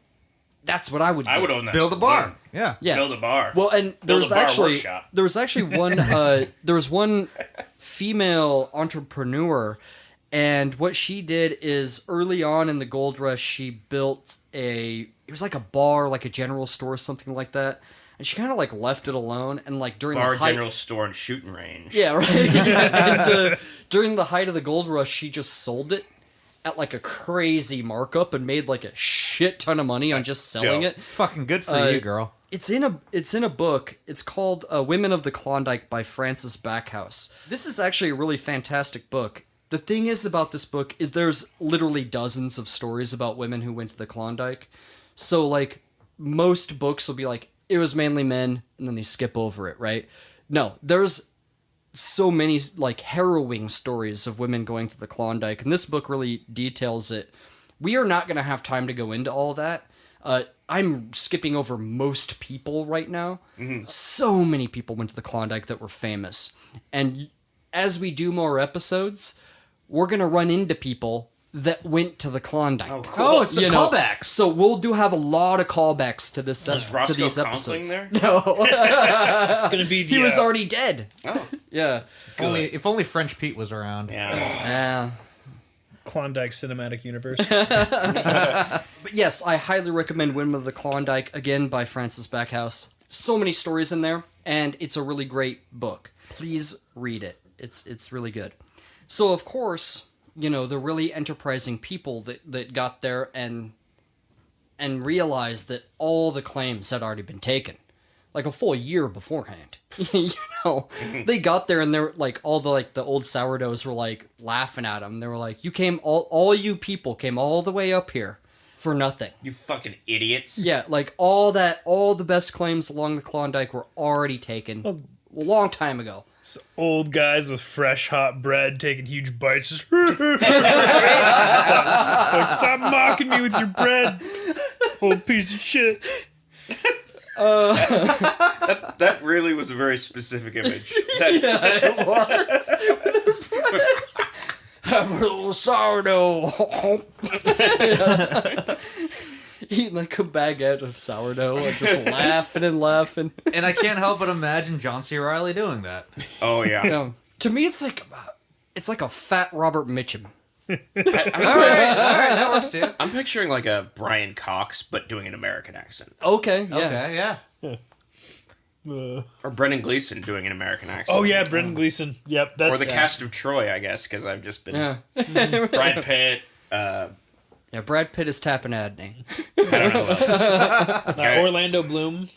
that's what I would do.
I would own that.
Build a bar.
saloon.
Yeah.
Yeah.
Build a bar.
Well, and there
Build
was
a bar
actually
workshop.
one female entrepreneur, and what she did is early on in the gold rush, she built it was like a bar, like a general store, something like that. And she kind of like left it alone, and like during
Bar,
the height,
general store, and shooting range.
yeah, right. And during the height of the gold rush, she just sold it at like a crazy markup and made like a shit ton of money on just selling
dope.
it.
Fucking good for you, girl.
It's in a book. It's called Women of the Klondike by Frances Backhouse. This is actually a really fantastic book. The thing is about this book is there's literally dozens of stories about women who went to the Klondike. So like most books will be like, it was mainly men, and then they skip over it, right? No, there's so many like harrowing stories of women going to the Klondike, and this book really details it. We are not going to have time to go into all that. I'm skipping over most people right now. Mm-hmm. So many people went to the Klondike that were famous. And as we do more episodes, we're going to run into people that went to the Klondike.
Oh, cool.
Oh, it's a callback.
So we'll have a lot of callbacks to this
Was
to
Roscoe
these
Conkling
episodes.
there?
No,
It's going to be the...
he was already dead.
Oh.
Yeah.
If only French Pete was around.
Yeah.
Yeah.
Klondike Cinematic Universe.
But yes, I highly recommend Women of the Klondike, again by Frances Backhouse. So many stories in there, and it's a really great book. Please read it. It's really good. So of course, you know, the really enterprising people that got there and realized that all the claims had already been taken. Like a full year beforehand. You know, they got there and they're like, all the like the old sourdoughs were like laughing at them. They were like, you came all you people came all the way up here for nothing.
You fucking idiots.
Yeah, like all the best claims along the Klondike were already taken a long time ago.
It's old guys with fresh hot bread taking huge bites. Just like, stop mocking me with your bread, old piece of shit.
That really was a very specific image.
It was. Have a little sourdough. Eating like a baguette of sourdough and just laughing and laughing.
And I can't help but imagine John C. Reilly doing that.
Oh yeah.
You know, to me, it's like a fat Robert Mitchum.
All right, that works too.
I'm picturing like a Brian Cox, but doing an American accent,
Okay, yeah.
Okay, yeah.
or Brendan Gleeson doing an American accent.
Oh yeah, Brendan Gleeson. Yep, that's
Or the cast of Troy, I guess, because I've just been
Yeah.
Brad Pitt.
Yeah, Brad Pitt is tapping Adney.
I don't know. Okay.
Orlando Bloom.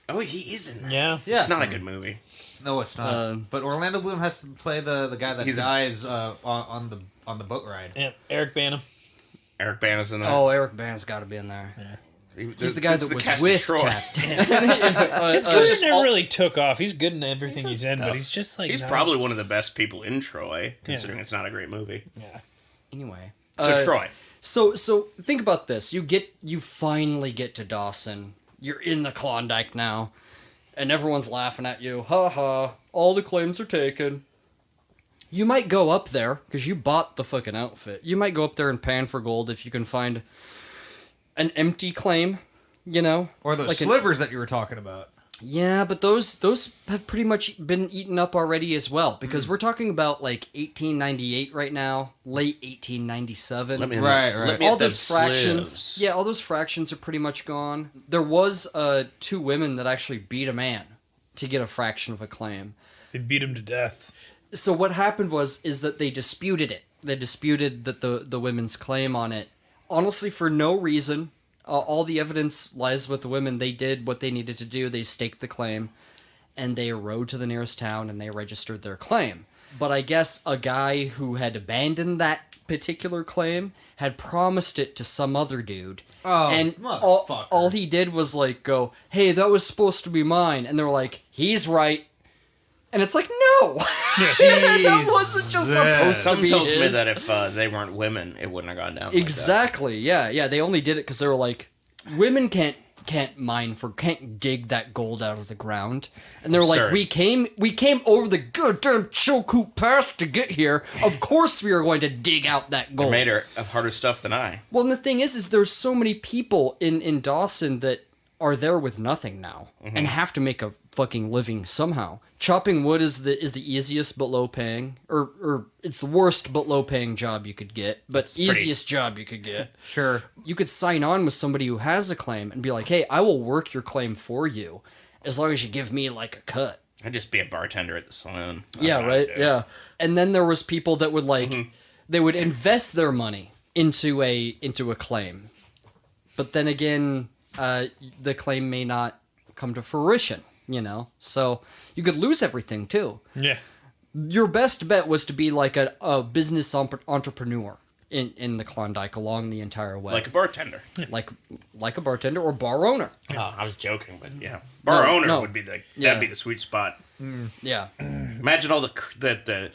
Oh, he is in that.
Yeah,
Yeah.
It's not a good movie.
No, it's not. But Orlando Bloom has to play the guy that dies on the boat ride.
yeah. Eric Bana.
Eric Bana's in that.
Oh, Eric Bana's got to be in there. He's the guy
It's
that was
cast of
with
Troy.
Tapped.
His career never really took off. He's good in everything he's in,
tough.
but he's just like
He's
not-
probably one of the best people in Troy, considering it's not a great movie.
Yeah.
Anyway,
So Troy.
So think about this. You finally get to Dawson. You're in the Klondike now, and everyone's laughing at you. Ha ha! All the claims are taken. You might go up there because you bought the fucking outfit. You might go up there and pan for gold if you can find an empty claim. You know,
Or those
like
slivers that you were talking about.
Yeah, but those have pretty much been eaten up already as well, because we're talking about like 1898 right now, late 1897.
Let me
all
at
those
them
fractions.
slivs.
Yeah, all those fractions are pretty much gone. There was 2 women that actually beat a man to get a fraction of a claim.
They beat him to death.
So what happened is that they disputed it. They disputed that the women's claim on it, honestly, for no reason. All the evidence lies with the women. They did what they needed to do. They staked the claim, and they rode to the nearest town, and they registered their claim. But I guess a guy who had abandoned that particular claim had promised it to some other dude.
Oh,
and
motherfucker.
all he did was like go, "Hey, that was supposed to be mine," and they were like, "He's right." And it's like, no, that wasn't just supposed to
Something
be
tells me
his.
that if they weren't women, it wouldn't have gone down.
Exactly. Yeah. They only did it because they were like, women can't dig that gold out of the ground, and they were like,
Absurd.
we came over the goddamn Chilkoot Pass to get here. Of course, we are going to dig out that
Like that.
gold.
Made her of harder stuff than I.
Well, and the thing is there's so many people in Dawson that are there with nothing now and have to make a fucking living somehow. Chopping wood is the easiest but low paying, or it's the worst but low paying job you could get, but easiest job you could get.
Sure.
You could sign on with somebody who has a claim and be like, "Hey, I will work your claim for you as long as you give me like a cut."
I'd just be a bartender at the saloon. That's
Yeah,
what I'd
right.
do.
Yeah. And then there was people that would they would invest their money into a claim. But then again, the claim may not come to fruition, so you could lose everything too.
Yeah.
Your best bet was to be like a business entrepreneur in the Klondike along the entire way,
Like a bartender.
like a bartender or bar owner.
Oh, I was joking, but yeah, bar owner
no.
would be that'd
Yeah.
be the sweet spot.
Yeah.
Imagine all the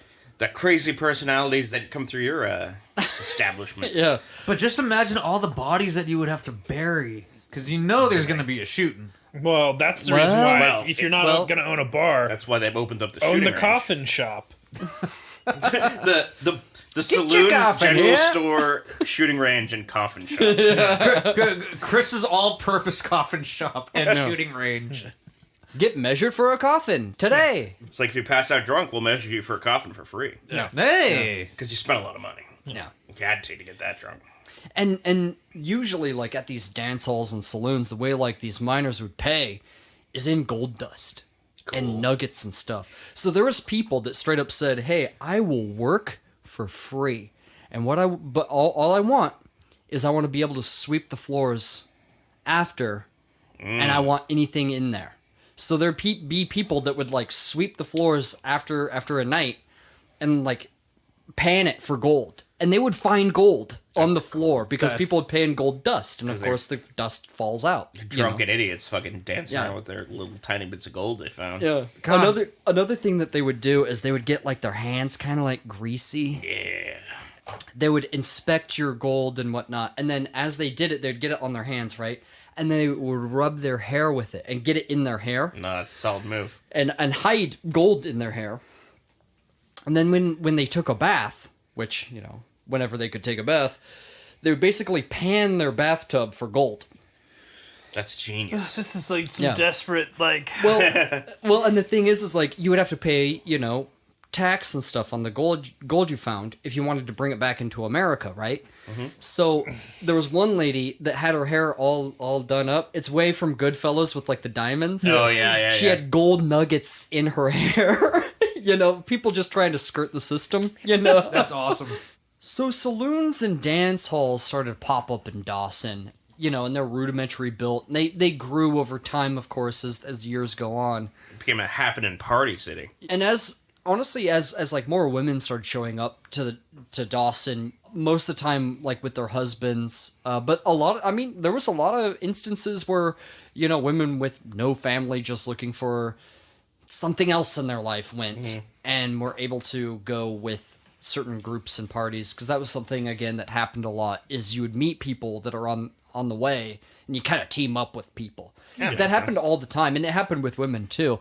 crazy personalities that come through your establishment.
Yeah.
But just imagine all the bodies that you would have to bury. Because there's going to be a shooting.
Well, that's the reason why.
Well,
if you're not going to own a bar,
That's why they've opened up the
own
shooting
the
range.
coffin shop.
The
your
saloon,
coffin
general
here.
store, shooting range, and coffin shop.
Chris's all-purpose coffin shop and shooting range.
Get measured for a coffin today.
It's like if you pass out drunk, we'll measure you for a coffin for free.
Yeah.
Hey!
Because you spent a lot of money.
Yeah.
You had to get that drunk.
And usually, like, at these dance halls and saloons, the way, like, these miners would pay is in gold dust and nuggets and stuff. So there was people that straight up said, "Hey, I will work for free. And all I want is I want to be able to sweep the floors after, and I want anything in there." So there'd be people that would, like, sweep the floors after a night and, like, pan it for gold. And they would find gold on the floor because
That's-
people would pay in gold dust, and of
'Cause
course the dust falls out. you know?
Drunken idiots fucking dancing
Yeah.
around with their little tiny bits of gold they found.
Yeah.
God.
Another thing that they would do is they would get like their hands kind of like greasy.
Yeah.
They would inspect your gold and whatnot, and then as they did it, they'd get it on their hands, right? And they would rub their hair with it and get it in their hair
No, that's a solid move.
and hide gold in their hair. And then when they took a bath, which, you know, whenever they could take a bath, they would basically pan their bathtub for gold.
That's genius.
This is like some
Yeah.
desperate, like...
Well, and the thing is like you would have to pay, you know, tax and stuff on the gold you found if you wanted to bring it back into America, right? So there was one lady that had her hair all done up. It's way from Goodfellas with like the diamonds.
Oh, yeah.
She had gold nuggets in her hair. You know, people just trying to skirt the system, you know.
That's awesome.
So saloons and dance halls started to pop up in Dawson, you know, and they're rudimentary built. They grew over time, of course, as years go on.
It became a happening party city.
And as like more women started showing up to Dawson, most of the time like with their husbands, but there was a lot of instances where, you know, women with no family just looking for something else in their life went and were able to go with certain groups and parties, because that was something again that happened a lot. Is you would meet people that are on the way and you kind of team up with people.
Yeah,
That
makes
happened
sense.
all the time, and it happened with women too.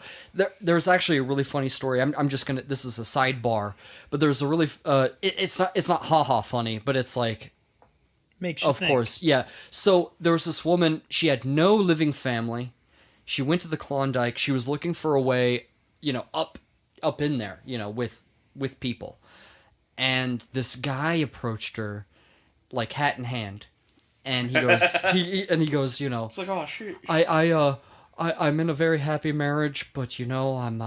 There's actually a really funny story. I'm just gonna. This is a sidebar, but there's a really. It's not haha funny, but it's like,
Makes you
of
think.
course, yeah. So there was this woman. She had no living family. She went to the Klondike. She was looking for a way, you know, up in there, you know, with people. And this guy approached her, like hat in hand, and he goes, you know,
It's like, oh, shit.
I'm in a very happy marriage, but you know, I'm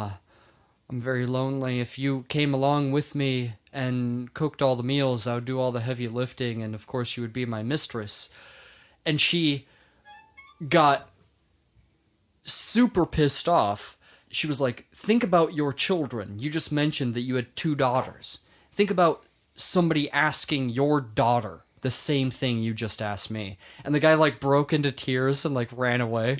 very lonely. If you came along with me and cooked all the meals, I would do all the heavy lifting, and of course you would be my mistress. And she got super pissed off. She was like, think about your children. You just mentioned that you had 2 daughters. Think about somebody asking your daughter the same thing you just asked me. And the guy like broke into tears and like ran away.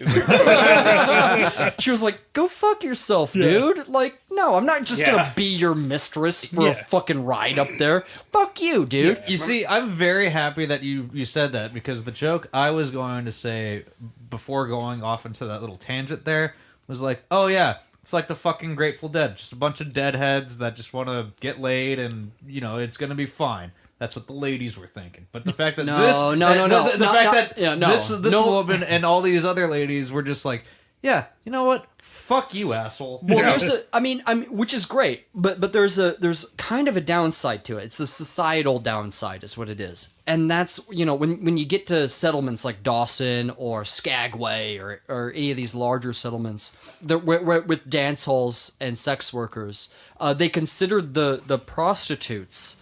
She was like, go fuck yourself, dude. Like, no, I'm not just gonna be your mistress for a fucking ride up there. Fuck you, dude.
You see, I'm very happy that you said that, because the joke I was going to say before going off into that little tangent there was like, oh yeah, it's like the fucking Grateful Dead. Just a bunch of deadheads that just want to get laid and, you know, it's going to be fine. That's what the ladies were thinking. But the fact that this woman and all these other ladies were just like, yeah, you know what? Fuck you, asshole.
Well, there's which is great, but there's kind of a downside to it. It's a societal downside, is what it is, and that's, you know, when you get to settlements like Dawson or Skagway or any of these larger settlements, with dance halls and sex workers, they considered the prostitutes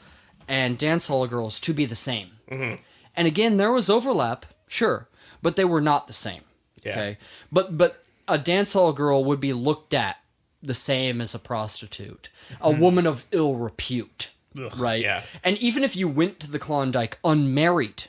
and dance hall girls to be the same. Mm-hmm. And again, there was overlap, sure, but they were not the same.
Yeah.
Okay, but a dance hall girl would be looked at the same as a prostitute, a woman of ill repute, right?
Yeah.
And even if you went to the Klondike unmarried,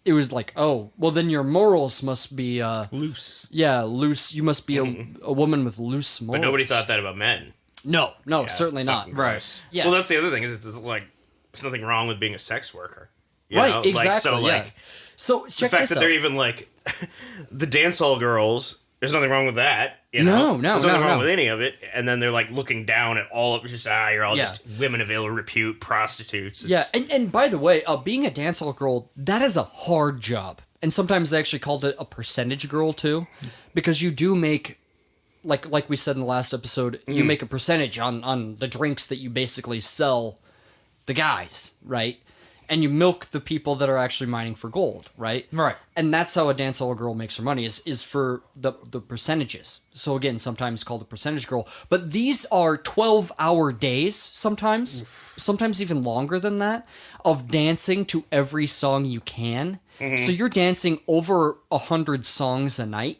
it was like, oh, well, then your morals must be
Loose.
yeah, loose. You must be a woman with loose morals.
But nobody thought that about men.
No,
Yeah,
certainly
it's
not.
fucking
Right.
gross.
Yeah.
Well, that's the other thing, is it's like, there's nothing wrong with being a sex worker. You
Right,
know?
exactly.
Like, so,
yeah.
like,
So
the
check
fact
this
that
out.
they're even like the dance hall girls, there's nothing wrong with that. You
No,
know?
no,
there's nothing
no,
wrong
no.
with any of it. And then they're like looking down at all of it, just you're all
Yeah.
just women of ill repute, prostitutes.
Yeah,
It's-
and by the way, being a dance hall girl, that is a hard job. And sometimes they actually called it a percentage girl too, because you do make, like we said in the last episode, you make a percentage on the drinks that you basically sell the guys, right? And you milk the people that are actually mining for gold, right?
Right.
And that's how a dance hall girl makes her money, is for the percentages. So again, sometimes called a percentage girl. But these are 12-hour days sometimes, sometimes even longer than that, of dancing to every song you can. So you're dancing over 100 songs a night.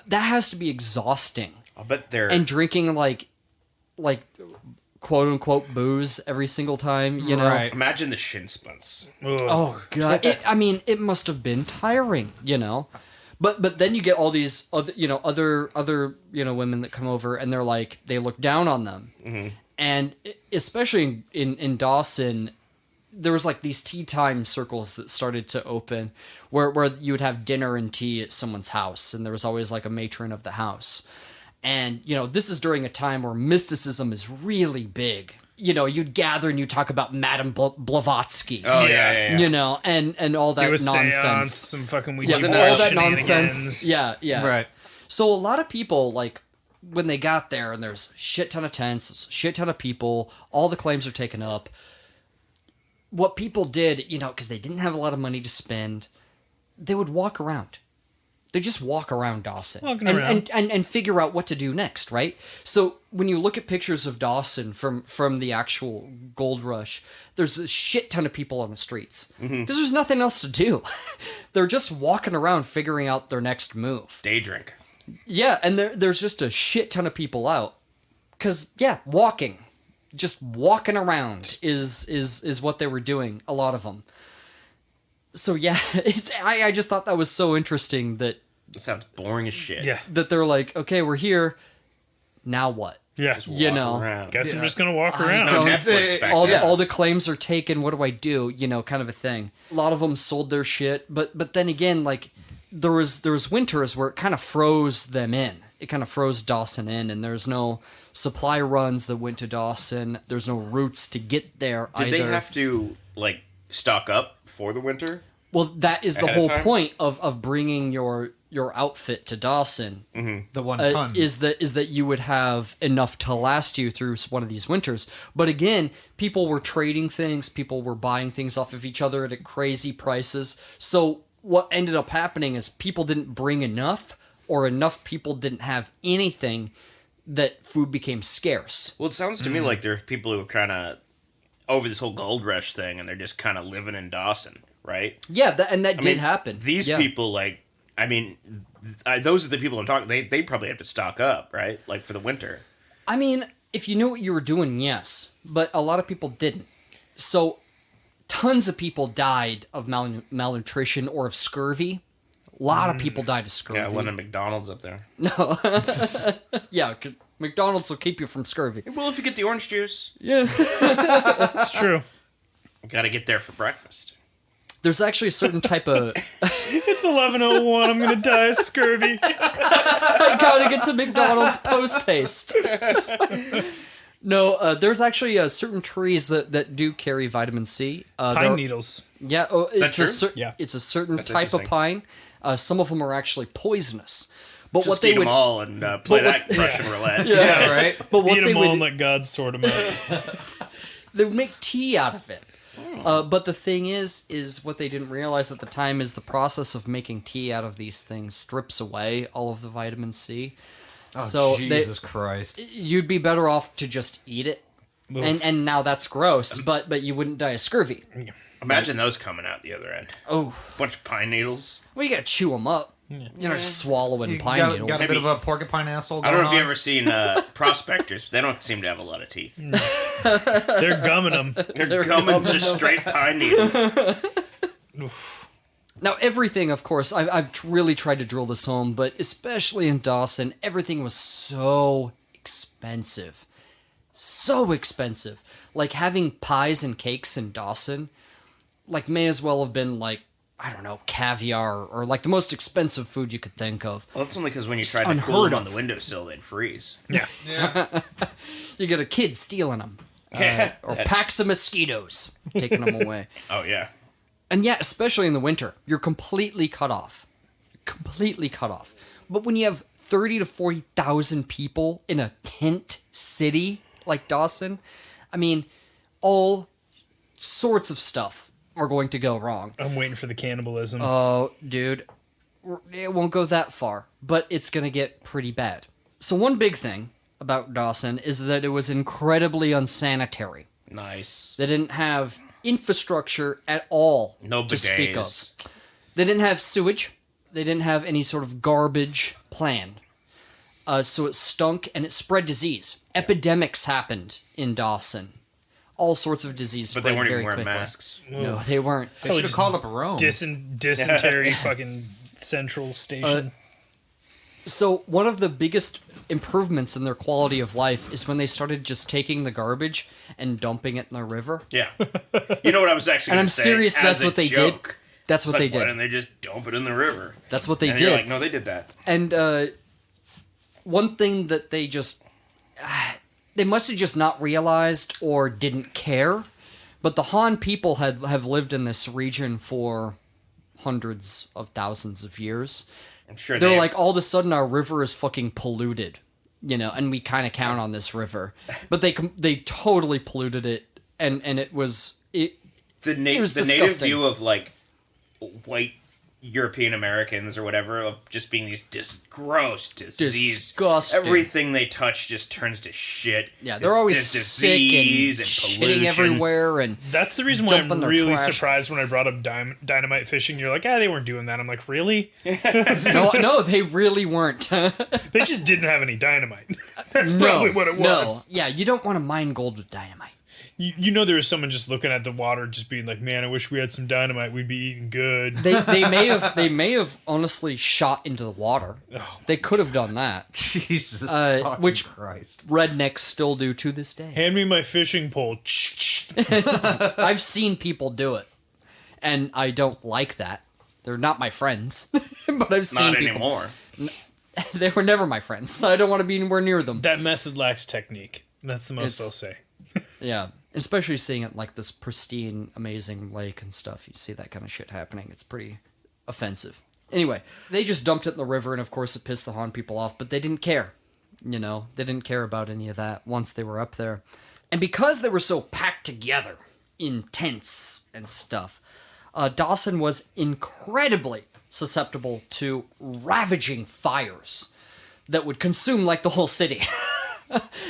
That has to be exhausting.
I'll bet they're
And drinking like quote unquote booze every single time, you know.
Right.
Imagine the shin splints.
Ugh.
Oh god! It must have been tiring, you know. But then you get all these other women that come over and they're like they look down on them, and especially in Dawson, there was like these tea time circles that started to open where you would have dinner and tea at someone's house, and there was always like a matron of the house, and this is during a time where mysticism is really big. You'd gather and you talk about Madame Blavatsky.
Oh, yeah.
And all that
Do a
nonsense.
seance, some fucking Ouija
Wasn't
board
all that
shenanigans.
nonsense. Yeah.
Right.
So a lot of people, like, when they got there, and there's a shit ton of tents, shit ton of people, all the claims are taken up. What people did, because they didn't have a lot of money to spend, they would walk around. They just walk around Dawson and figure out what to do next, right? So when you look at pictures of Dawson from the actual gold rush, there's a shit ton of people on the streets because there's nothing else to do. They're just walking around figuring out their next move.
Day drink.
Yeah, and there's just a shit ton of people out because walking, just walking around is what they were doing. A lot of them. So yeah, I just thought that was so interesting that.
It sounds boring as shit.
Yeah.
That they're like, okay, we're here. Now what?
Yeah.
Just walk around.
Guess I'm just going to walk around.
No Netflix back then.
All the claims are taken. What do I do? Kind of a thing. A lot of them sold their shit, but then again, like there was winters where it kind of froze them in. It kind of froze Dawson in, and there's no supply runs that went to Dawson. There's no routes to get there.
Did they have to like stock up for the winter?
Well, that is the
Ahead of
whole
time?
point of bringing your outfit to Dawson.
The 1 ton.
Is that you would have enough to last you through one of these winters. But again, people were trading things, people were buying things off of each other at crazy prices. So what ended up happening is people didn't bring enough, or enough people didn't have anything, that food became scarce.
Well, it sounds to me like there are people who are kind of over this whole gold rush thing, and they're just kind of living in Dawson, right?
Yeah, that did happen.
These people, like, those are the people I'm talking. They probably have to stock up, right? Like for the winter.
I mean, if you knew what you were doing, yes, but a lot of people didn't. So, tons of people died of malnutrition or of scurvy. A lot of people died of scurvy.
Yeah, one of McDonald's up there.
No. Yeah, 'cause McDonald's will keep you from scurvy.
Well, if you get the orange juice,
Yeah.
It's true.
you got to get there for breakfast.
There's actually a certain type of...
It's 11:01. I'm going to die of scurvy.
I gotta get to McDonald's post-haste. No, there's actually certain trees that do carry vitamin C.
Pine needles.
Yeah,
that true?
Yeah.
It's a certain
That's
type of
interesting.
pine. Some of them are actually poisonous. But
Just
what they
eat
would...
them all and play that Russian roulette.
Yeah, right?
But what
Eat
they
them all
would...
and let God sort them out.
They would make tea out of it. But the thing is what they didn't realize at the time is the process of making tea out of these things strips away all of the vitamin C.
Oh,
So
Jesus Christ.
You'd be better off to just eat it. And now that's gross, but you wouldn't die of scurvy.
Imagine those coming out the other end.
Oh,
Bunch of pine needles.
well, you gotta chew them up. You're not just swallowing
You
pine
got
needles.
a bit of a porcupine asshole
I
going
don't know if
on.
you've ever seen prospectors. They don't seem to have a lot of teeth.
They're gumming them.
They're gumming just straight pine needles.
Now, everything, of course, I've really tried to drill this home, but especially in Dawson, everything was so expensive. So expensive. Like, having pies and cakes in Dawson, like, may as well have been, like, I don't know, caviar, or, like, the most expensive food you could think of.
Well, that's only because when you tried to
unheard
cool them on
of.
the windowsill, they'd freeze.
Yeah.
You get a kid stealing them.
Yeah.
Or packs of mosquitoes taking them away.
Oh, yeah.
And yeah, especially in the winter, you're completely cut off. Completely cut off. But when you have 30 to 40,000 people in a tent city like Dawson, I mean, all sorts of stuff are going to go wrong.
I'm waiting for the cannibalism.
Oh, dude, it won't go that far, but it's going to get pretty bad. So one big thing about Dawson is that it was incredibly unsanitary.
Nice.
They didn't have infrastructure at all
No
to speak of.
bidets.
They didn't have sewage. They didn't have any sort of garbage plan. So it stunk and it spread disease. Epidemics happened in Dawson. All sorts of disease
But
spread
they weren't
very
even wearing
quickly.
masks.
No, they weren't.
They should have called up Rome.
Dysentery fucking central station.
So one of the biggest improvements in their quality of life is when they started just taking the garbage and dumping it in the river.
Yeah. You know what I was actually
And
going
I'm
to say?
serious,
As
that's
a
what they
joke.
did. That's what
It's
they
like, why
did.
didn't they just dump it in the river?
That's what they
And
did.
you're like, no, they did that.
And one thing that they just... they must have just not realized or didn't care, but the Han people have lived in this region for hundreds of thousands of years.
I'm sure
They're
they
like, all of a sudden our river is fucking polluted, you know, and we kind of count on this river. But they totally polluted it, and it was...
the
was
native
disgusting.
view of like white European Americans or whatever of just being these gross disease.
Disgusting.
Everything they touch just turns to shit.
Yeah, they're always sick and shitting
pollution.
everywhere, and
That's the reason why
Dump in
I'm
their
really
trash.
surprised when I brought up dynamite fishing. You're like, they weren't doing that. I'm like, really?
no, they really weren't.
They just didn't have any dynamite. That's probably what it was.
No, yeah, you don't want to mine gold with dynamite.
You know, there was someone just looking at the water, just being like, "Man, I wish we had some dynamite. We'd be eating good."
They may have honestly shot into the water. They could have done that.
Jesus
which
Christ.
rednecks still do to this day.
Hand me my fishing pole.
I've seen people do it, and I don't like that. They're not my friends, but I've seen
Not
people.
anymore.
They were never my friends, so I don't want to be anywhere near them.
That method lacks technique. That's the most I'll say.
Yeah, especially seeing it like this pristine, amazing lake and stuff. You see that kind of shit happening. It's pretty offensive. Anyway, they just dumped it in the river, and of course it pissed the Han people off, but they didn't care. You know, they didn't care about any of that once they were up there. And because they were so packed together in tents and stuff, Dawson was incredibly susceptible to ravaging fires that would consume, like, the whole city.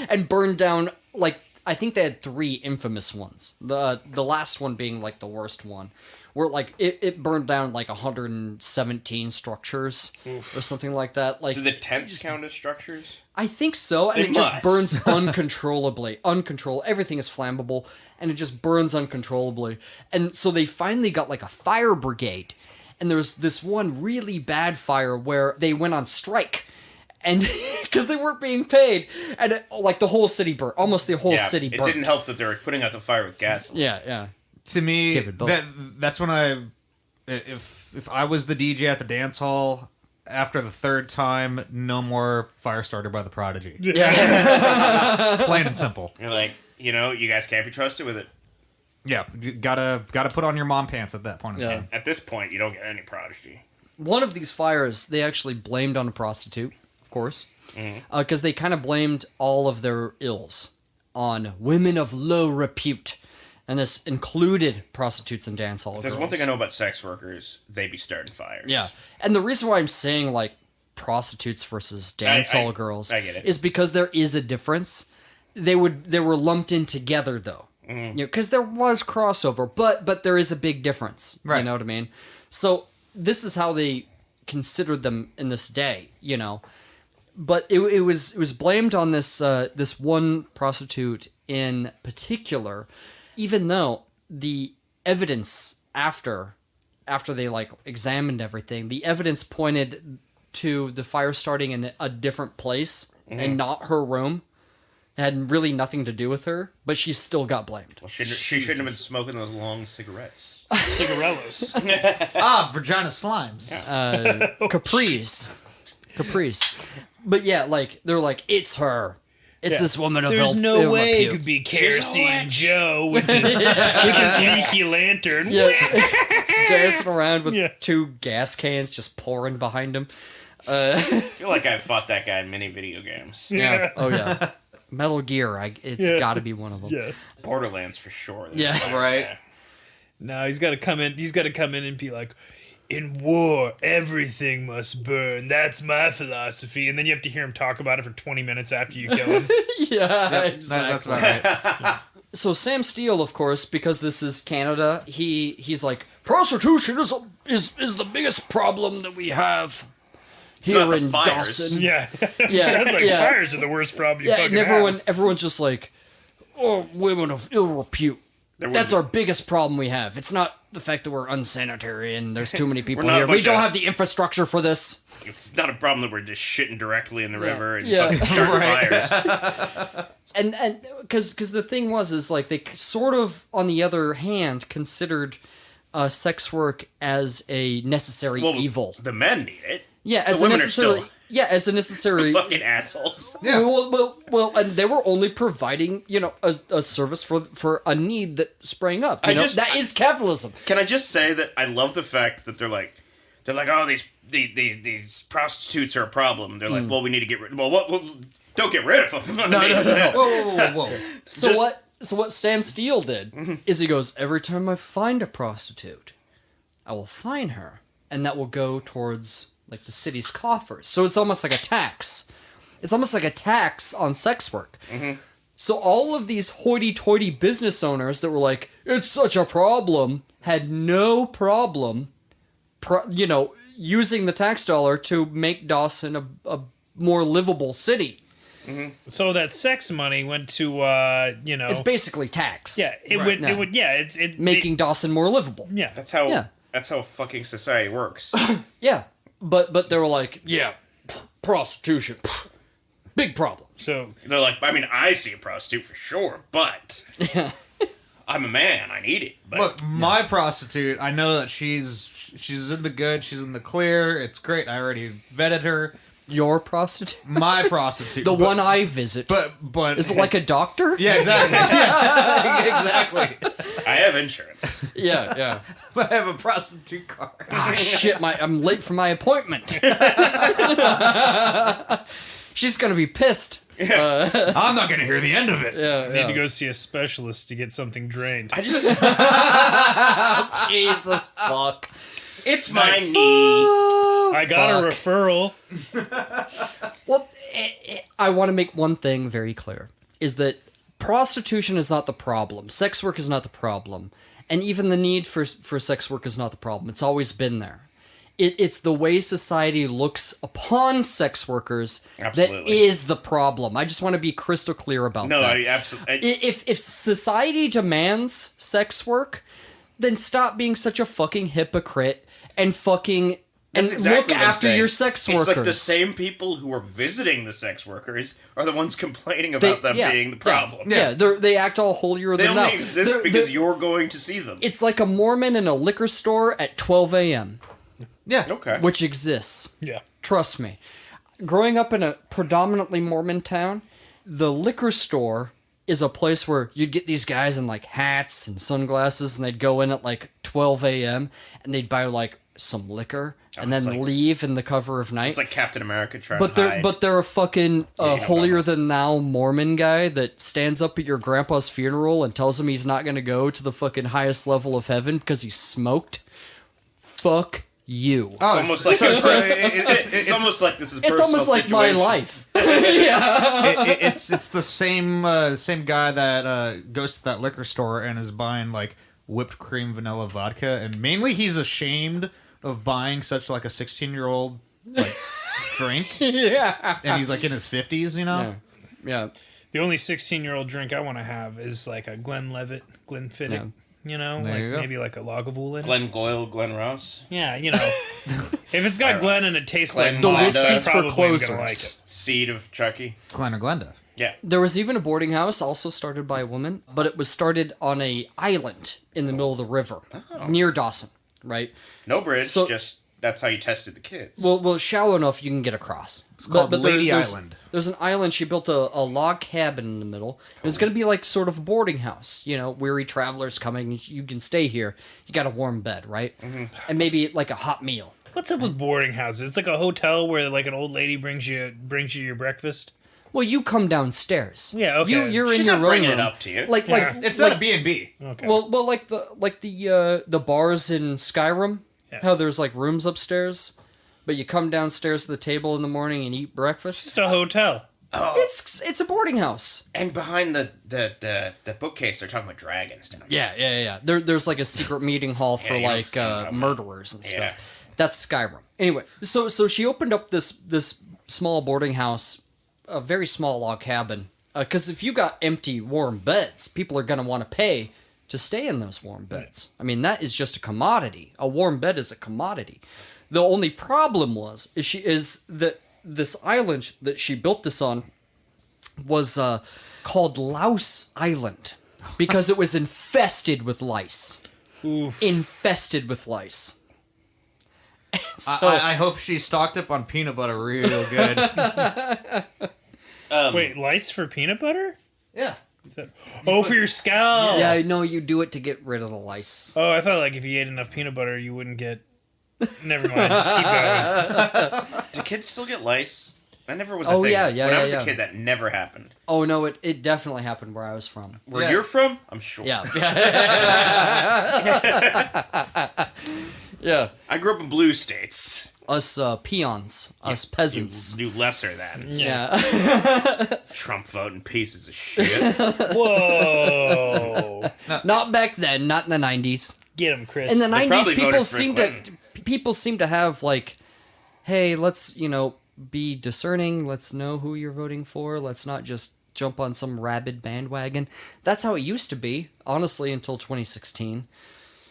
And burn down, like, I think they had 3 infamous ones. The last one being, like, the worst one. Where, like, it burned down, like, 117 structures or something like that. Like,
Do the tents count as structures?
I think so, and
They
it just
must.
burns uncontrollably. Everything is flammable, and it just burns uncontrollably. And so they finally got, like, a fire brigade. And there was this one really bad fire where they went on strike. And because they weren't being paid, and like the whole city burned, almost the whole city
It
burned.
didn't help that they were putting out the fire with gasoline.
Yeah.
To me,
David Bowie.
that's when if I was the DJ at the dance hall, after the 3rd time, no more Firestarter by the Prodigy.
Yeah.
Plain and simple.
You're like, you guys can't be trusted with it.
Yeah, you gotta put on your mom pants at that point in time.
At this point, you don't get any Prodigy.
One of these fires, they actually blamed on a prostitute, of course, because they kind of blamed all of their ills on women of low repute. And this included prostitutes and dance hall girls.
There's one thing I know about sex workers, they be starting fires.
Yeah. And the reason why I'm saying, like, prostitutes versus dance hall girls
I get it.
is because there is a difference. They were lumped in together, though. Because there was crossover, but there is a big difference.
Right.
You know what I mean? So this is how they considered them in this day, you know. But it was blamed on this this one prostitute in particular, even though the evidence after they, like, examined everything, the evidence pointed to the fire starting in a different place and not her room. It had really nothing to do with her, but she still got blamed.
Well, she shouldn't have been smoking those long cigarettes.
Cigarellos.
Vagina slimes.
Capris. But yeah, like, they're like, it's her. It's this woman of
There's
ill-
no
ill
way it
repute.
could be Kerosene Joe with his leaky lantern.
Yeah, dancing around with
Yeah.
2 gas cans just pouring behind him.
I feel like I fought that guy in many video games.
Yeah. Oh yeah. Metal Gear. It's got to be one of them.
Yeah.
Borderlands for sure.
Yeah.
Right.
No, he's got to come in. He's got to come in and be like, in war, everything must burn. That's my philosophy. And then you have to hear him talk about it for 20 minutes after you kill him.
Yeah.
That's
Exactly.
about right.
So Sam Steele, of course, because this is Canada, he's like, prostitution is the biggest problem that we have. here
not the
in
fires.
Dawson.
Yeah.
Yeah,
Sounds like
yeah.
fires are the worst problem you
Yeah,
fucking
and
have.
everyone's just like, oh, women of ill repute.
There
That's
would
our biggest problem we have. It's not the fact that we're unsanitary and there's too many people
not a
here. We
bunch
don't
of-
have the infrastructure for this.
It's not a problem that we're just shitting directly in the river and
Yeah.
fucking starting
Right.
fires.
And because the thing is like they sort of, on the other hand, considered sex work as a necessary
Well,
evil.
the men need it.
Yeah, as
the
a
women are
necessary.
still
As a necessary.
fucking assholes.
Yeah.
Well, and they were only providing, a service for a need that sprang up. That is capitalism.
Can I just say that I love the fact that they're like, oh, these prostitutes are a problem. They're like, well, we need to get rid. Well, don't get rid of them.
No.
Whoa.
So what Sam Steele did is he goes, every time I find a prostitute, I will fine her, and that will go towards like the city's coffers. So it's almost like a tax. It's almost like a tax on sex work. So all of these hoity-toity business owners that were like, it's such a problem, had no problem, using the tax dollar to make Dawson a more livable city.
So that sex money went to,
It's basically tax.
Yeah, it
Right
would.
now.
It would. Yeah, it's
Making Dawson more livable.
Yeah,
That's how.
Yeah.
That's how fucking society works.
Yeah, but they were like, yeah, prostitution, big problem.
so
They're like, I mean, I see a prostitute for sure, but I'm a man. I need it. But
Look, my prostitute, I know that she's in the good, she's in the clear. It's great. I already vetted her.
Your prostitute,
My prostitute.
the one I visit,
But
is it like a doctor?
Yeah, exactly. Exactly.
I have insurance.
yeah.
I have a prostitute card.
Ah, shit! I'm late for my appointment. She's gonna be pissed.
I'm not going to hear the end of it.
Yeah,
need to go see a specialist to get something drained.
I just,
Jesus fuck.
it's my
Nice.
knee.
I got a
Fuck.
referral.
Well, I want to make one thing very clear: is that prostitution is not the problem. Sex work is not the problem, and even the need for sex work is not the problem. It's always been there. It's the way society looks upon sex workers that
Absolutely.
is the problem. I just want to be crystal clear about
No,
that.
I absolutely.
If society demands sex work, then stop being such a fucking hypocrite and fucking and
That's exactly
look
what I'm
after
saying.
your sex workers.
It's like the same people who are visiting the sex workers are the ones complaining about them being the problem.
Yeah, they act all holier
They
than
only
thou.
exist because you're going to see them.
It's like a Mormon in a liquor store at 12 a.m.,
Yeah.
Okay.
which exists.
Yeah.
Trust me. Growing up in a predominantly Mormon town, the liquor store is a place where you'd get these guys in like hats and sunglasses, and they'd go in at like 12 a.m. and they'd buy like some liquor and
it's
then
like-
leave in the cover of night.
It's like Captain America trying
But
to hide.
they're a fucking
no,
holier
no.
than thou Mormon guy that stands up at your grandpa's funeral and tells him he's not going to go to the fucking highest level of heaven because he smoked. Fuck you.
Oh,
almost like
it's
it's almost like this is.
It's
personal
almost like my
situation.
life. Yeah.
it's the same guy that goes to that liquor store and is buying like whipped cream vanilla vodka, and mainly he's ashamed of buying such like a 16-year-old like drink,
Yeah.
and he's like in his 50s, you know.
Yeah.
The only 16-year-old drink I want to have is like a Glenlivet, Glenfiddich.
Yeah.
You know,
There
like
you go.
maybe like a Lagavulin.
Glenn Goyle, Glenn Ross,
Yeah, you know, if it's got Glen and it tastes
Glen
like
The
malt,
whiskey's
I
for
probably am
closers.
gonna like it.
seed of Chucky.
Glen or Glenda.
Yeah.
There was even a boarding house also started by a woman, but it was started on a island in the middle of the river near Dawson, right?
No bridge.
So-
just that's how you tested the kids.
Well, shallow enough you can get across. It's
called Lady Island.
There's an island. She built a log cabin in the middle. It was going to be like sort of a boarding house. You know, weary travelers coming, you can stay here. You got a warm bed, right?
Mm-hmm.
And maybe like a hot meal.
What's up with boarding houses? It's like a hotel where like an old lady brings you your breakfast.
Well, you come downstairs.
Yeah, okay.
You're
She's
in your
not
own
bringing
room.
it up to you.
Like
Yeah.
It's
like
not a B&B.
Okay.
well, like the bars in Skyrim.
Yeah.
How there's like rooms upstairs, but you come downstairs to the table in the morning and eat breakfast.
Just a hotel.
It's a boarding house.
And behind the bookcase, they're talking about dragons down there.
Yeah. There's like a secret meeting hall for
Yeah,
like
yeah.
murderers and stuff.
Yeah.
That's Skyrim. Anyway, so she opened up this small boarding house, a very small log cabin. Because if you got empty, warm beds, people are going to want to pay to stay in those warm beds. I mean, that is just a commodity. A warm bed is a commodity. The only problem is that this island that she built this on was called Louse Island because it was infested with lice.
Oof.
Infested with lice. So,
I hope she stocked up on peanut butter real good.
Wait, lice for peanut butter?
Yeah.
For your scalp.
yeah, no, you do it to get rid of the lice.
Oh, I thought like if you ate enough peanut butter, you wouldn't get. Never mind. Just keep going.
Do kids still get lice? That never was a
Oh,
thing.
yeah,
When I was
yeah.
a kid, that never happened.
Oh no, it definitely happened where I was from.
Where
Yeah.
you're from, I'm sure.
Yeah. Yeah.
I grew up in blue states.
Us peons, us peasants.
You lesser than.
Yeah.
Trump voting pieces of shit.
Whoa.
Not back then, not in the 90s.
Get him, Chris.
In the
They
90s,
probably
people
voted for
seem
Clinton.
people seem to have like, hey, let's, be discerning. Let's know who you're voting for. Let's not just jump on some rabid bandwagon. That's how it used to be, honestly, until 2016.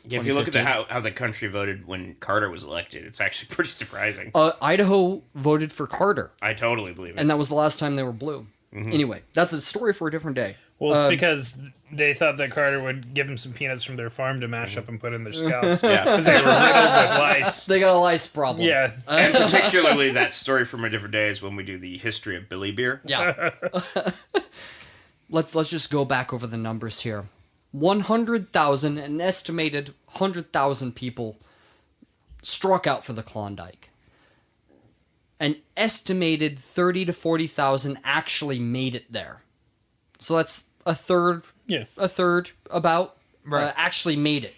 Yeah, if you look at
2015.
how the country voted when Carter was elected, it's actually pretty surprising.
Idaho voted for Carter,
I totally believe it.
and that was the last time they were blue. Anyway, that's a story for a different day.
Well, it's because they thought that Carter would give them some peanuts from their farm to mash up and put in their scalps.
Yeah.
Because they were riddled with lice.
They got a lice problem.
Yeah.
And particularly that story from a different day is when we do the history of Billy Beer.
Yeah. Let's just go back over the numbers here. 100,000, an estimated 100,000 people struck out for the Klondike. An estimated 30 to 40,000 actually made it there. So that's a third about
Right.
actually made it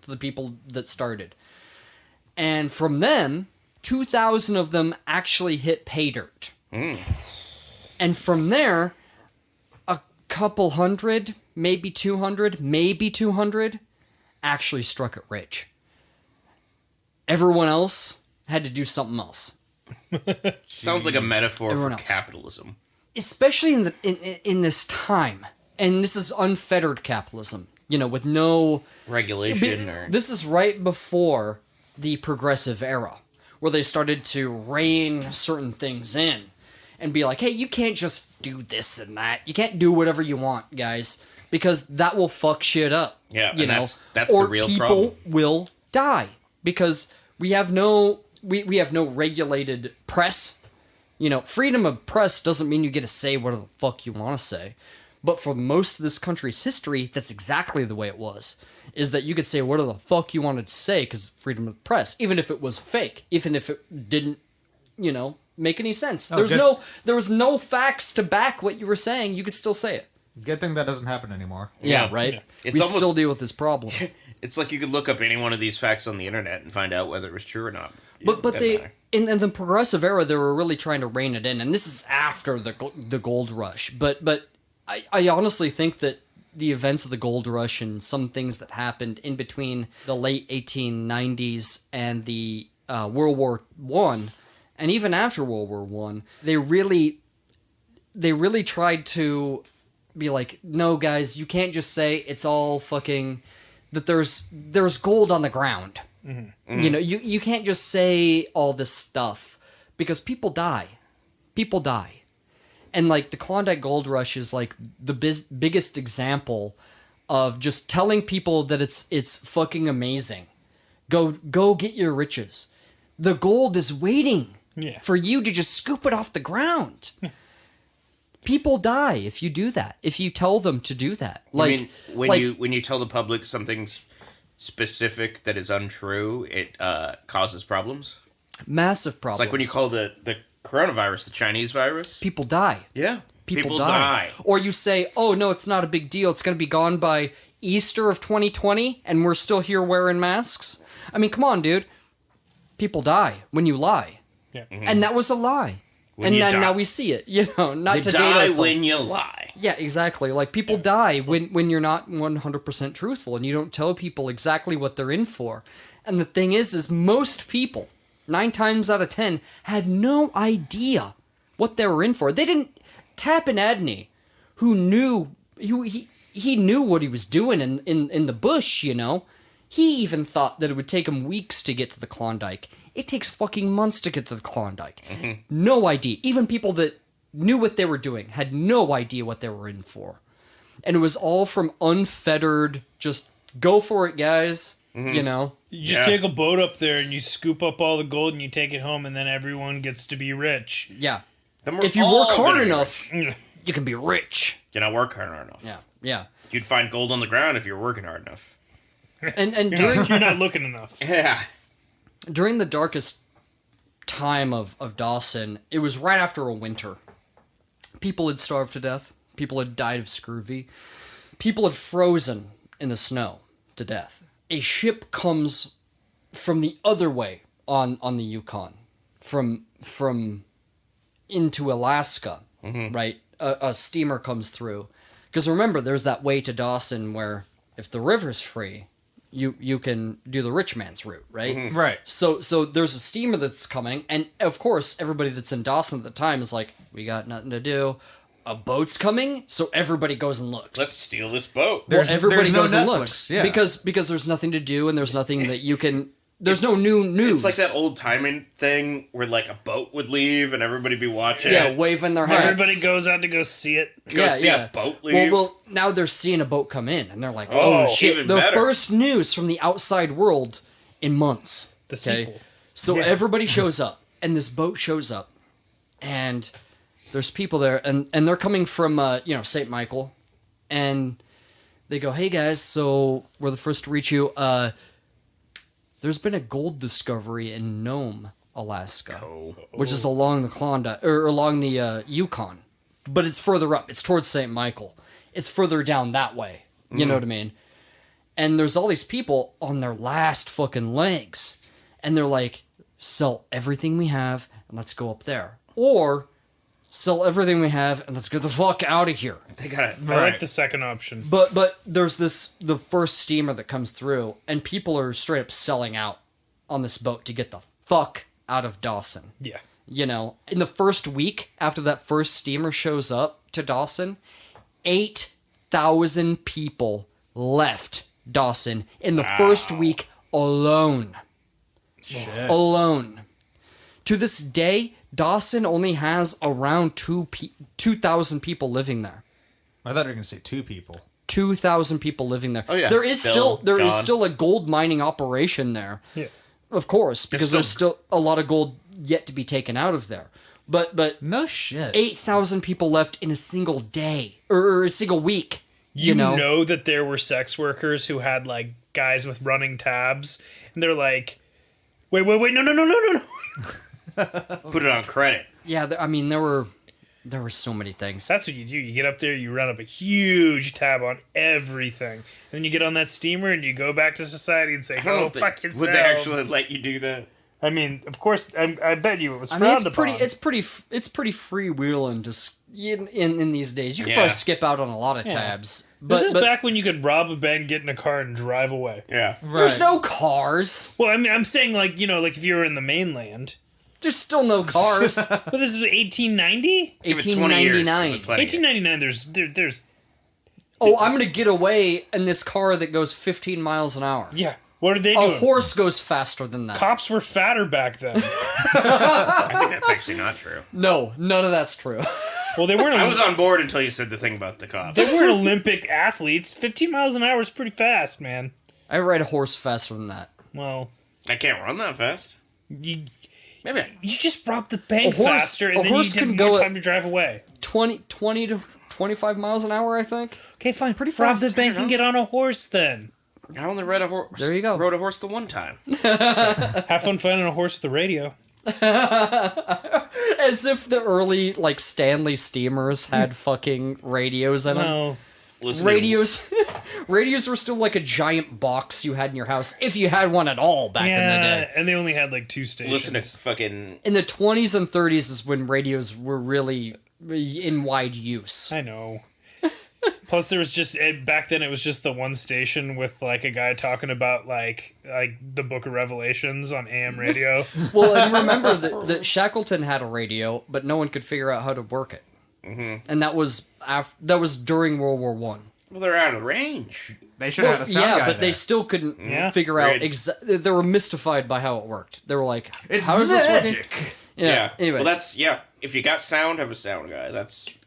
to the people that started. And from them, 2,000 of them actually hit pay dirt. And from there, a couple hundred, maybe 200 actually struck it rich. Everyone else had to do something else.
Sounds like a metaphor
Everyone
for
else.
capitalism.
Especially in this time. And this is unfettered capitalism, with no
Regulation or...
This is right before the progressive era, where they started to rein certain things in and be like, hey, you can't just do this and that. You can't do whatever you want, guys, because that will fuck shit up.
Yeah,
you
and
know?
that's
or
the real
people
problem.
will die because we have no regulated press. Freedom of press doesn't mean you get to say whatever the fuck you want to say. But for most of this country's history, that's exactly the way it was. Is that you could say whatever the fuck you wanted to say because freedom of the press, even if it was fake, even if it didn't, make any sense.
Oh,
There was no facts to back what you were saying. You could still say it.
Good thing that doesn't happen anymore.
Yeah,
Yeah.
right.
Yeah. It's
We
almost-
still deal with this problem.
It's like you could look up any one of these facts on the internet and find out whether it was true or not.
But
Doesn't
they
matter.
in the progressive era they were really trying to rein it in, and this is after the gold rush. But I honestly think that the events of the gold rush and some things that happened in between the late 1890s and the World War I, and even after World War I, they really tried to be like, no guys, you can't just say it's all fucking that there's gold on the ground. You can't just say all this stuff because people die. And like the Klondike Gold Rush is like the biggest example of just telling people that it's fucking amazing. Go get your riches. The gold is waiting for you to just scoop it off the ground. People die if you do that. If you tell them to do that. Like
when you tell the public something specific that is untrue, it causes problems.
massive problems.
It's like when you call the coronavirus the Chinese virus.
people die.
Yeah.
People die. Or you say, oh, no, it's not a big deal. It's going to be gone by Easter of 2020, and we're still here wearing masks. I mean, come on, dude. People die when you lie.
Yeah.
And that was a lie.
When
And
you
then,
die.
now we see it, not
You
to date
die
ourselves.
when you lie.
Yeah, exactly. Like, people die when you're not 100% truthful, and you don't tell people exactly what they're in for. And the thing is most people 9 times out of 10, had no idea what they were in for. They didn't... Tappan Adney, who knew... He knew what he was doing in the bush, you know? He even thought that it would take him weeks to get to the Klondike. It takes fucking months to get to the Klondike. Mm-hmm. No idea. Even people that knew what they were doing had no idea what they were in for. And it was all from unfettered, just go for it, guys, you know?
You just take a boat up there and you scoop up all the gold and you take it home and then everyone gets to be rich.
Yeah. If you work hard enough, you can be rich.
You not work hard enough.
Yeah.
You'd find gold on the ground if you're working hard enough.
And during
you're not looking enough.
Yeah.
During the darkest time of Dawson, it was right after a winter. People had starved to death. People had died of scurvy. People had frozen in the snow to death. A ship comes from the other way on the Yukon, from into Alaska, right? A steamer comes through. Because remember, there's that way to Dawson where if the river's free, you can do the rich man's route, right?
Mm-hmm. Right.
So there's a steamer that's coming, and of course, everybody that's in Dawson at the time is like, we got nothing to do. A boat's coming, so everybody goes and looks.
Let's steal this boat.
Everybody
no
goes and
Netflix,
looks.
yeah.
Because there's nothing to do, and there's nothing that you can... There's no new news.
It's like that old timing thing where like a boat would leave and everybody be watching.
Yeah, waving their hats.
Everybody goes out to go see it.
Go see a boat leave.
Well, now they're seeing a boat come in, and they're like, "Oh shit!"
even
The
better.
first news from the outside world in months.
The sequel.
So everybody shows up, and this boat shows up, and there's people there, and they're coming from St. Michael, and they go, "Hey guys, so we're the first to reach you. There's been a gold discovery in Nome, Alaska, which is along the Klondike or along the Yukon, but it's further up. It's towards St. Michael. It's further down that way. You know what I mean? And there's all these people on their last fucking legs, and they're like, sell everything we have and let's go up there, or sell everything we have and let's get the fuck out of here."
They got it.
I like the second option.
But there's the first steamer that comes through, and people are straight up selling out on this boat to get the fuck out of Dawson.
Yeah.
You know, in the first week after that first steamer shows up to Dawson, 8,000 people left Dawson in the first week alone.
Shit.
Alone. To this day, Dawson only has around 2,000 people living there.
I thought you were going to say 2 people.
2,000 people living there.
Oh, yeah.
There is
Bill,
still a gold mining operation there.
Yeah.
Of course, because there's still a lot of gold yet to be taken out of there. But
No shit.
8,000 people left in a single day or a single week.
You know that there were sex workers who had like guys with running tabs, and they're like, wait, no.
Put it on credit.
Yeah, there were so many things.
That's what you do. You get up there, you run up a huge tab on everything, and then you get on that steamer and you go back to society and say,
I don't know
"Go
if
fuck yourselves."
would they actually let you do that?
I mean, of course, I bet you it was
I
frowned
mean,
upon.
it's pretty freewheeling in these days. You can
Yeah.
probably skip out on a lot of tabs.
This is back when you could rob a bank, get in a car, and drive away.
Yeah.
There's no cars.
Well, I mean, I'm saying like like if you were in the mainland.
There's still no cars.
But this is 1890.
Give it 20 years.
1899.
Plenty.
1899. There's
Oh, I'm gonna get away in this car that goes 15 miles an hour.
yeah. What are they
A
doing?
horse goes faster than that.
Cops were fatter back then.
I think that's actually not true.
No, none of that's true.
Well, they weren't.
I was on board until you said the thing about the cops.
They weren't Olympic athletes. 15 miles an hour is pretty fast, man.
I ride a horse faster than that.
Well,
I can't run that fast.
you
Maybe.
just robbed the bank
A horse-
faster,
a
and then you
horse
have
can
more
go
time to drive away.
20 to 25 miles an hour, I think.
Okay, fine.
Pretty
Rob
fast.
the bank and get on a horse then.
I only rode a horse.
There you go.
Rode a horse the one time.
Have fun finding a horse with the radio.
As if the early, like, Stanley steamers had fucking radios in them.
No.
Listening.
Radios were still like a giant box you had in your house, if you had one at all back in the day.
And they only had like 2 stations.
Listen to fucking.
In the 20s and 30s is when radios were really in wide use.
I know. Plus, there was just back then. It was just the one station with like a guy talking about like the Book of Revelations on AM radio.
Well, and remember that Shackleton had a radio, but no one could figure out how to work it, and that was during World War One.
Well, they're out of range.
They should have had a sound guy
but
there.
they still couldn't figure out they were mystified by how it worked. They were like,
It's
how is this working?
magic.
Yeah. Anyway.
Well, that's if you got sound, have a sound guy. That's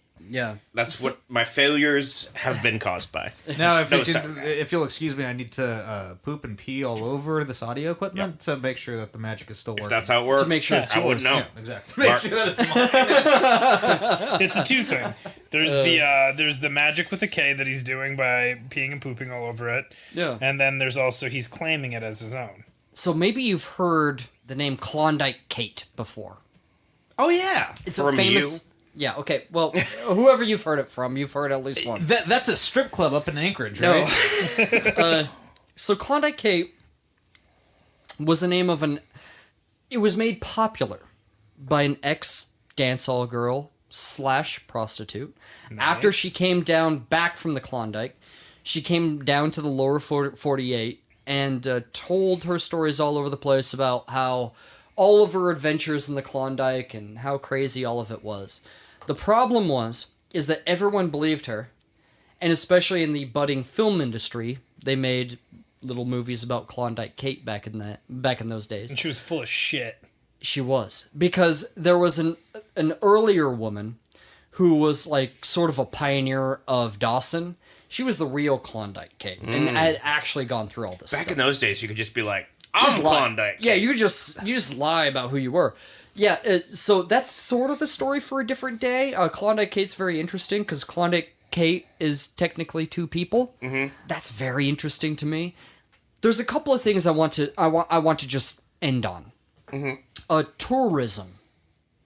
what my failures have been caused by.
Now,
No sound guy.
if you'll excuse me, I need to poop and pee all over this audio equipment to make sure that the magic is still working.
If that's how it works.
To make sure it's
I would
yours.
know.
Yeah, exactly.
Mark-
Make sure that it's mine.
It's a two thing. There's there's the magic with a K that he's doing by peeing and pooping all over it.
Yeah.
And then there's also he's claiming it as his own.
So maybe you've heard the name Klondike Kate before.
Oh, yeah.
It's
From
a famous. Yeah. Okay. Well, whoever you've heard it from, you've heard at least once.
That's a strip club up in Anchorage, right?
No. So Klondike Kate was the name of it was made popular by an ex-dancehall girl / prostitute.
Nice.
After she came down back from the Klondike, she came down to the lower 48 and told her stories all over the place about how all of her adventures in the Klondike and how crazy all of it was. The problem is that everyone believed her, and especially in the budding film industry, they made little movies about Klondike Kate back in those days.
And she was full of shit.
She was, because there was an earlier woman who was like sort of a pioneer of Dawson. She was the real Klondike Kate, and had actually gone through all this
Back
stuff.
in those days, you could just be like,
Just
I'm
lie.
Klondike.
Yeah, you just lie about who you were. Yeah, so that's sort of a story for a different day. Klondike Kate's very interesting because Klondike Kate is technically two people. Mm-hmm. That's very interesting to me. There's a couple of things I want to just end on. Mm-hmm. Tourism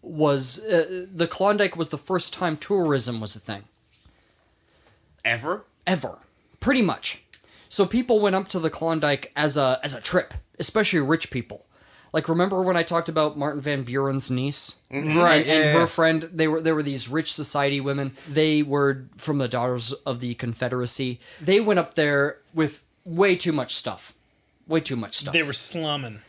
was the Klondike was the first time tourism was a thing.
Ever?
Pretty much. So people went up to the Klondike as a trip, especially rich people. Like, remember when I talked about Martin Van Buren's niece?
Mm-hmm. Right,
And her friend, they were these rich society women. They were from the Daughters of the Confederacy. They went up there with way too much stuff.
They were slumming.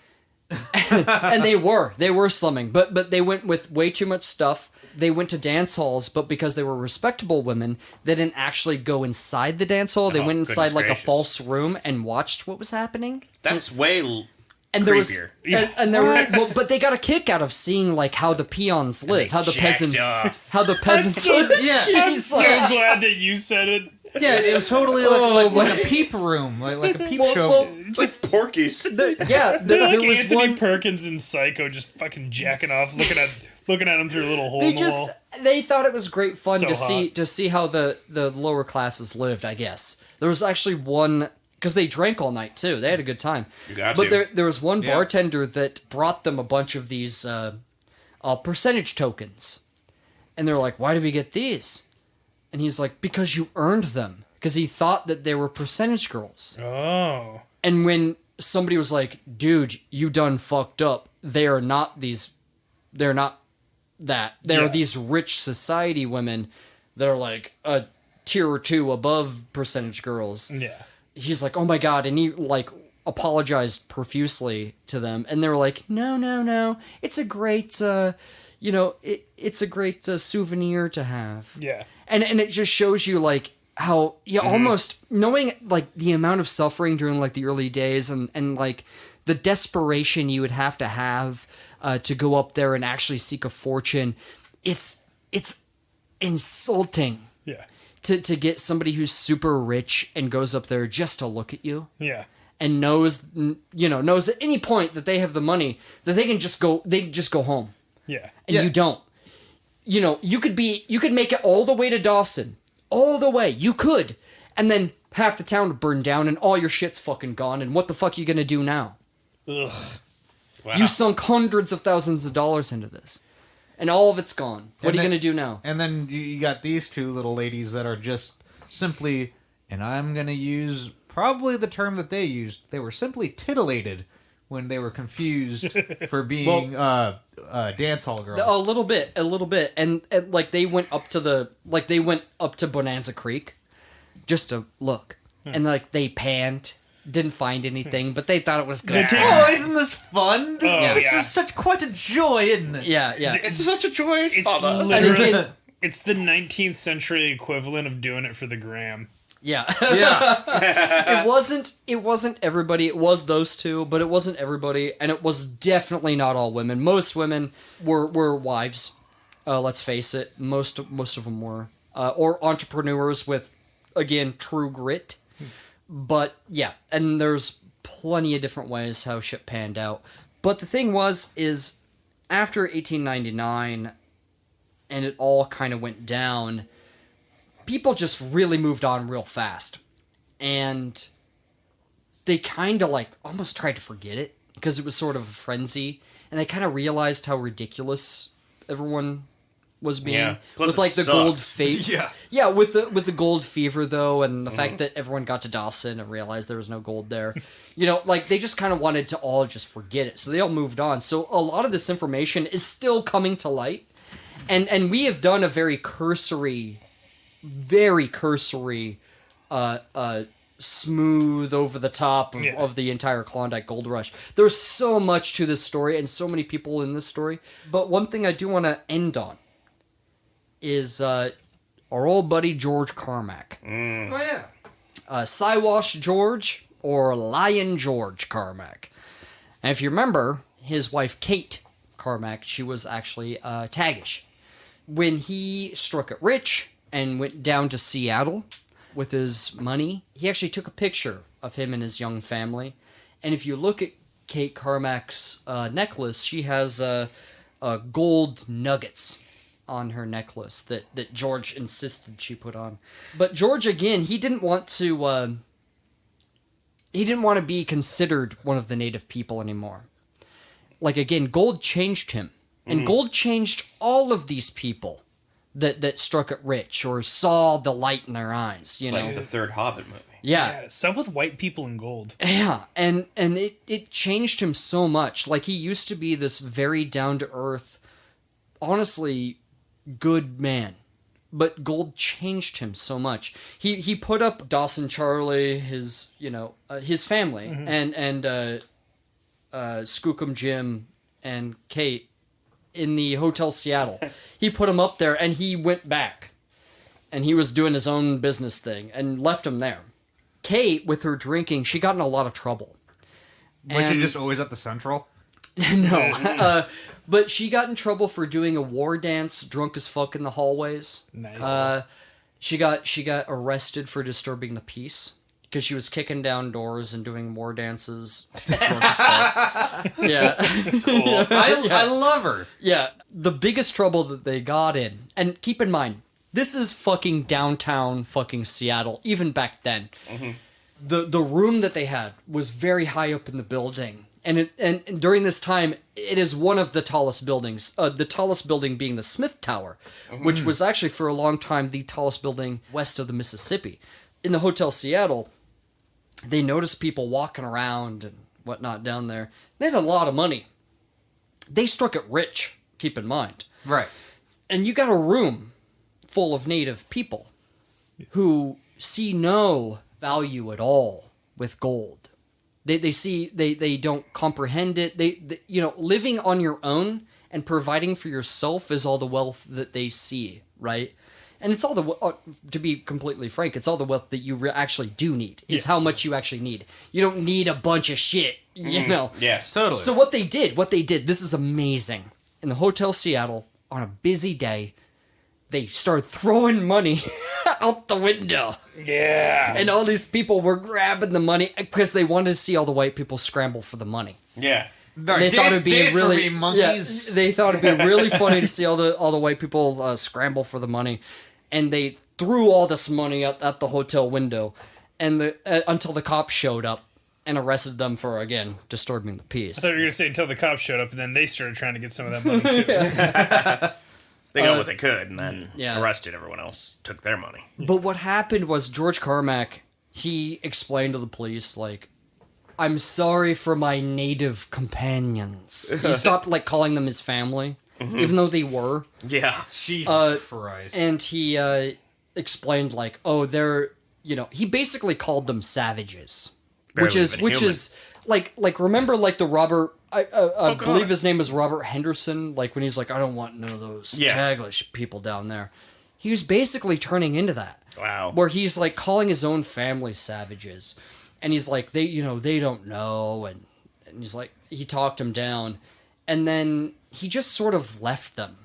And they were slumming, but they went with way too much stuff. They went to dance halls, but because they were respectable women, they didn't actually go inside the dance hall. They went inside
goodness
like
gracious.
a false room and watched what was happening.
That's way
And there
creepier.
and there were, but they got a kick out of seeing like how the peons live, how the
jacked
peasants,
off.
how the peasants.
I'm so glad that you said it.
Yeah, it was totally like a peep room, like a peep show.
It's like Porky's.
Yeah,
They're like
there was
Anthony
one.
Perkins in Psycho, just fucking jacking off, looking at him through a little hole
They
in the wall.
they thought it was great fun
So
to see how the lower classes lived. I guess there was actually one. Because they drank all night, too. They had a good time.
You got
but
to.
there was one bartender that brought them a bunch of these percentage tokens. And they're like, why did we get these? And he's like, because you earned them. Because he thought that they were percentage girls.
Oh.
And when somebody was like, dude, you done fucked up. They're not that. They're these rich society women that are like a tier or two above percentage girls.
Yeah.
He's like, oh my god, and he like apologized profusely to them, and they were like, no, it's a great, it's a great souvenir to have.
Yeah.
And it just shows you like how almost knowing like the amount of suffering during like the early days and like the desperation you would have to go up there and actually seek a fortune. It's insulting.
Yeah.
To get somebody who's super rich and goes up there just to look at you
Yeah.
and knows at any point that they have the money that they can just go home.
Yeah.
And you don't. You could make it all the way to Dawson. All the way. You could. And then half the town would burn down and all your shit's fucking gone, and what the fuck are you gonna do now?
Ugh.
Wow.
You sunk hundreds of thousands of dollars into this. And all of it's gone. What are you going to do now?
And then you got these two little ladies that are just simply, and I'm going to use probably the term that they used, they were simply titillated when they were confused for being dance hall girls.
A little bit. And like they went up to Bonanza Creek just to look. And like they panned, didn't find anything, but they thought it was good.
Oh, isn't this fun?
Oh,
This
yeah.
is such quite a joy, isn't it?
Yeah.
It's such a joy,
It's
Father.
literally it's the 19th century equivalent of doing it for the gram.
Yeah.
Yeah.
It wasn't everybody. It was those two, but it wasn't everybody, and it was definitely not all women. Most women were wives. Let's face it. Most of them were or entrepreneurs with, again, true grit. But yeah, and there's plenty of different ways how shit panned out. But the thing is after 1899, and it all kind of went down, people just really moved on real fast. And they kind of like almost tried to forget it because it was sort of a frenzy. And they kind of realized how ridiculous everyone was being.
Yeah. Plus
With
it
like the
sucked.
gold fate.
Yeah.
Yeah, with the gold fever though, and the fact that everyone got to Dawson and realized there was no gold there. You know, like they just kind of wanted to all just forget it. So they all moved on. So a lot of this information is still coming to light. And we have done a very cursory, smooth over the top of the entire Klondike Gold Rush. There's so much to this story and so many people in this story. But one thing I do want to end on is our old buddy George Carmack.
Oh, yeah.
Siwash George or Lion George Carmack. And if you remember, his wife Kate Carmack, she was actually Tagish. When he struck it rich and went down to Seattle with his money, he actually took a picture of him and his young family. And if you look at Kate Carmack's necklace, she has gold nuggets on her necklace that George insisted she put on. But George, again, he didn't want to be considered one of the native people anymore. Like, again, gold changed him. And gold changed all of these people that struck it rich or saw the light in their eyes, you
It's
know?
like the third Hobbit movie.
Yeah.
Some with white people in gold.
Yeah, and it changed him so much. Like, he used to be this very down-to-earth, honestly, good man. But gold changed him so much. He put up Dawson Charlie, his family, and Skookum Jim and Kate in the Hotel Seattle. He put him up there, and he went back. And he was doing his own business thing, and left him there. Kate, with her drinking, she got in a lot of trouble.
Was she
And-
just always at the Central?
No. But she got in trouble for doing a war dance drunk as fuck in the hallways.
Nice.
She got arrested for disturbing the peace because she was kicking down doors and doing war dances drunk as fuck. Yeah.
Cool.
I love her.
Yeah. The biggest trouble that they got in, and keep in mind, this is fucking downtown fucking Seattle, even back then. The room that they had was very high up in the building. And during this time, it is one of the tallest buildings. The tallest building being the Smith Tower, which was actually for a long time the tallest building west of the Mississippi. In the Hotel Seattle, they noticed people walking around and whatnot down there. They had a lot of money. They struck it rich, keep in mind.
Right.
And you got a room full of native people who see no value at all with gold. They don't comprehend it. They living on your own and providing for yourself is all the wealth that they see, right? And it's all to be completely frank, it's all the wealth that you actually do need, is how much you actually need. You don't need a bunch of shit, you know?
Yes.
Totally.
So what they did, this is amazing. In the Hotel Seattle, on a busy day, they started throwing money out the window.
Yeah.
And all these people were grabbing the money because they wanted to see all the white people scramble for the money.
Yeah.
They thought it'd be really
monkeys.
they thought it'd be really funny to see all the white people scramble for the money, and they threw all this money at the hotel window, and until the cops showed up and arrested them for, again, disturbing the peace.
I thought you were going to say until the cops showed up, and then they started trying to get some of that money, too.
They got what they could and then
Yeah.
arrested everyone else, took their money.
But what happened was George Carmack, he explained to the police, like, I'm sorry for my native companions. He stopped, like, calling them his family, even though they were.
Yeah.
Jesus Christ.
And he explained, like, oh, they're he basically called them savages,
Barely
which
even human.
is like remember like the Robert. I
God.
believe his name was Robert Henderson. Like when he's like, I don't want none of those
Yes.
Taglish people down there. He was basically turning into that.
Wow.
Where he's like calling his own family savages, and he's like they don't know, and he's like he talked them down, and then he just sort of left them.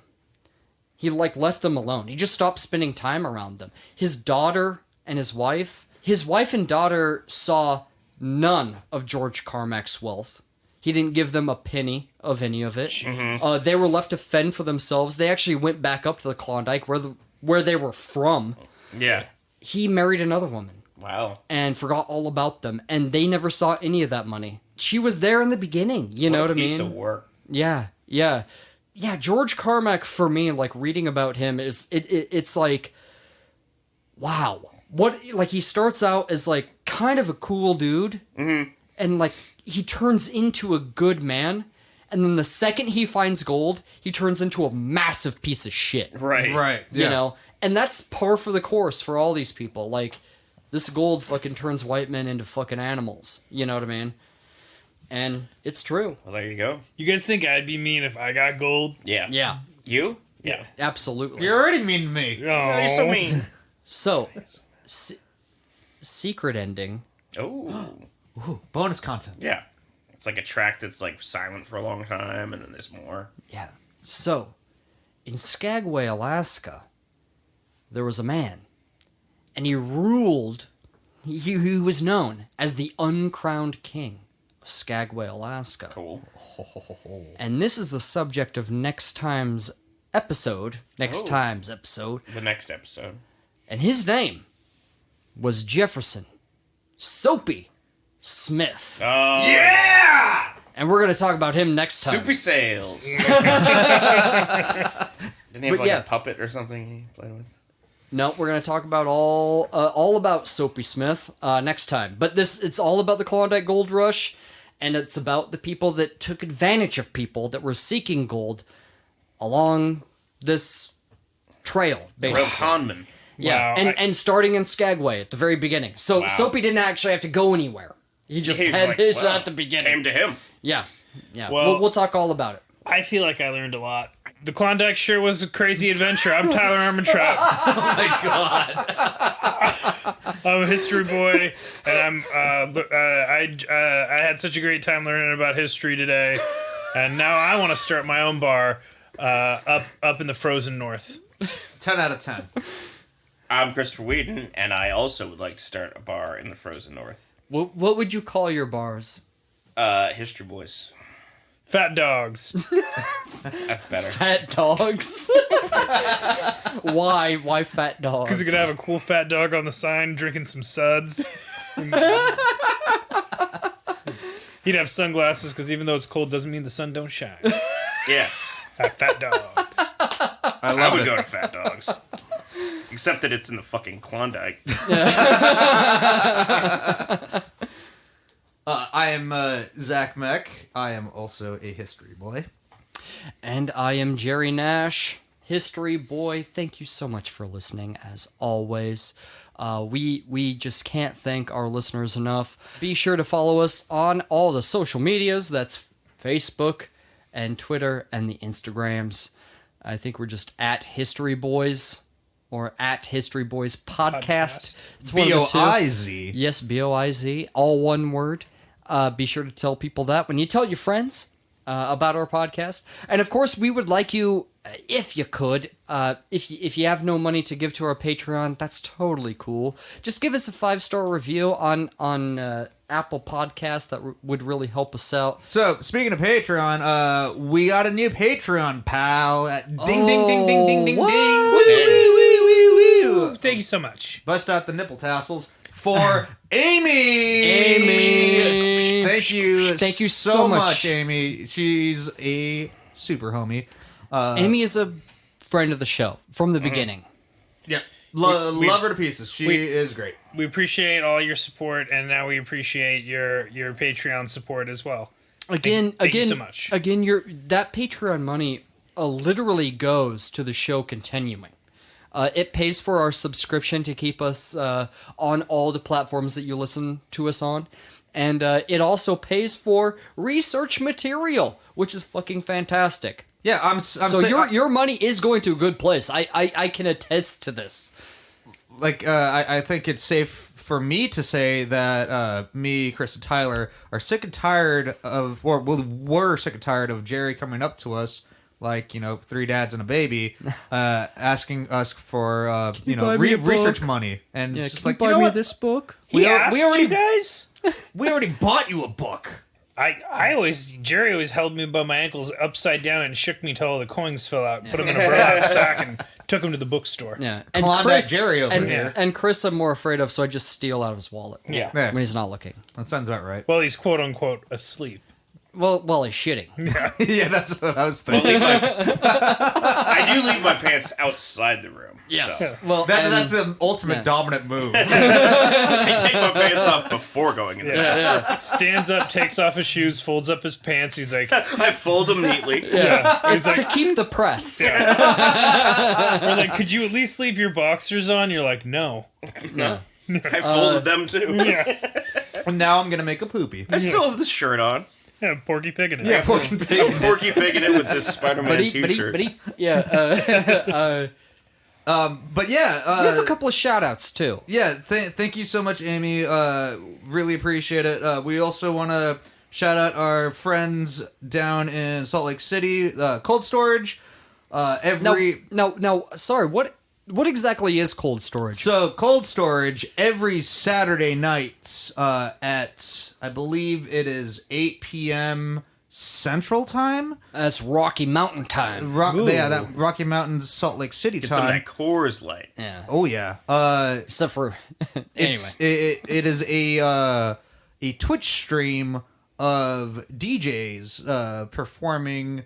He like left them alone. He just stopped spending time around them. His daughter and his wife and daughter saw none of George Carmack's wealth. He didn't give them a penny of any of it. They were left to fend for themselves. They actually went back up to the Klondike where they were from.
Yeah.
He married another woman
Wow.
and forgot all about them, and they never saw any of that money. She was there in the beginning, you know what I mean?
Piece of work.
Yeah. George Carmack, for me, like reading about him it's like, wow. What, like, he starts out as like kind of a cool dude, and like he turns into a good man, and then the second he finds gold, he turns into a massive piece of shit.
Right.
Right.
You know, and that's par for the course for all these people. Like, this gold fucking turns white men into fucking animals. You know what I mean? And it's true.
Well, there you go.
You guys think I'd be mean if I got gold?
Yeah.
Yeah,
You?
Yeah.
absolutely.
You're already mean to me.
Oh, you're so mean.
So, secret ending.
Oh.
Ooh, bonus content.
Yeah. It's like a track that's like silent for a long time, and then there's more.
Yeah. So, in Skagway, Alaska, there was a man, and he ruled. He was known as the uncrowned king of Skagway, Alaska.
Cool.
And this is the subject of next time's episode.
The next episode.
And his name was Jefferson Soapy Smith.
Oh. Yeah!
And we're going to talk about him next time.
Soupy Sales. Didn't he have
But
like
yeah.
a puppet or something he played with?
No, we're going to talk about all about Soapy Smith next time. But it's all about the Klondike Gold Rush, and it's about the people that took advantage of people that were seeking gold along this trail,
Real
basically.
conman.
Yeah,
Wow,
and starting in Skagway at the very beginning. So
Wow.
Soapy didn't actually have to go anywhere. He just
He was
had
like,
his
wow,
at the beginning.
Came to him.
Yeah.
Well-
We'll talk all about it.
I feel like I learned a lot. The Klondike sure was a crazy adventure. I'm Tyler Armentrout.
Oh my god.
I'm a history boy, and I had such a great time learning about history today, and now I want to start my own bar up in the frozen north.
10 out of 10.
I'm Christopher Whedon, and I also would like to start a bar in the frozen north.
What would you call your bars?
History Boys.
Fat dogs.
That's better.
Fat dogs. Why? Why fat dogs?
Because you could have a cool fat dog on the sign drinking some suds. He'd have sunglasses because even though it's cold doesn't mean the sun don't shine.
Yeah.
Fat dogs.
I would go to Fat Dogs. Except that it's in the fucking Klondike.
I am Zach Meck. I am also a history boy.
And I am Jerry Nash, history boy. Thank you so much for listening, as always. We just can't thank our listeners enough. Be sure to follow us on all the social medias. That's Facebook and Twitter and the Instagrams. I think we're just at HistoryBoiz or at HistoryBoiz Podcast. It's one of the two.
B-O-I-Z.
Yes, B-O-I-Z, all one word. Be sure to tell people that when you tell your friends about our podcast. And of course, we would like you, if you could, if you have no money to give to our Patreon, that's totally cool. Just give us a 5-star review on Apple Podcasts. That would really help us out.
So, speaking of Patreon, we got a new Patreon, pal. Ding, ding, ding, ding, ding, ding,
what?
ding. Woo, woo, woo, woo.
Thank you so much.
Bust out the nipple tassels for Amy.
Amy.
Thank you
so
so
much.
much, Amy. She's a super homie.
Amy is a friend of the show from the beginning.
Yeah. Love her to pieces. She is great.
We appreciate all your support, and now we appreciate your Patreon support as well.
Again,
Thank you so much.
Again, that Patreon money literally goes to the show continuing. It pays for our subscription to keep us on all the platforms that you listen to us on. And it also pays for research material, which is fucking fantastic.
Yeah,
So your money is going to a good place. I can attest to this.
I think it's safe for me to say that me, Chris, and Tyler are sick and tired of, or were sick and tired of Jerry coming up to us, like, 3 dads and a baby, asking us for, research money. And it's just like, you know what?
this book?
We asked you guys?
We already bought you a book.
Jerry always held me by my ankles upside down and shook me till all the coins fell out, put them in a burlap sack, and took them to the bookstore.
Yeah,
Klondike Jerry over here.
And Chris, I'm more afraid of, so I just steal out of his wallet.
Yeah.
When he's not looking.
That sounds about right.
Well, he's quote unquote asleep.
Well, he's shitting.
Yeah, that's what I was thinking.
I do leave my pants outside the room.
Yes.
So.
Well,
That's the ultimate dominant move.
I take my pants off before going in there.
Stands up, takes off his shoes, folds up his pants. He's like,
I fold them neatly.
it's to keep the press.
we're like, could you at least leave your boxers on? You're like, no.
I folded them too.
Yeah.
And now I'm going to make a poopy.
I still have the shirt on.
Yeah, Porky Pig in it.
Yeah, Porky Pig.
I'm Porky Pigging it with this Spider-Man t-shirt.
But yeah.
We have a couple of shout-outs, too.
Yeah, thank you so much, Amy. Really appreciate it. We also want to shout out our friends down in Salt Lake City, Cold Storage.
No, sorry, what exactly is cold storage?
So, Cold Storage, every Saturday night at, I believe it is 8 p.m. Central Time?
That's Rocky Mountain time.
That Rocky Mountains, Salt Lake City
Get some of
time.
that Coors Light.
Yeah.
Oh, yeah.
Except for... anyway.
It is a Twitch stream of DJs performing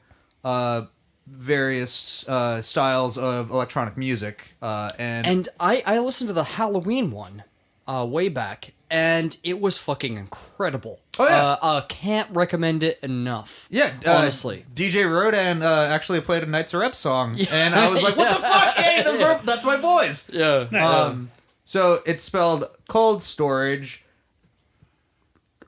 various styles of electronic music.
And I listened to the Halloween one way back, and it was fucking incredible.
Oh, yeah.
Can't recommend it enough.
Yeah,
honestly.
DJ Rodan actually played a Nights Are Up song, and I was like, what the fuck? Hey, that's my boys!
Yeah.
Nice.
So it's spelled Cold Storage.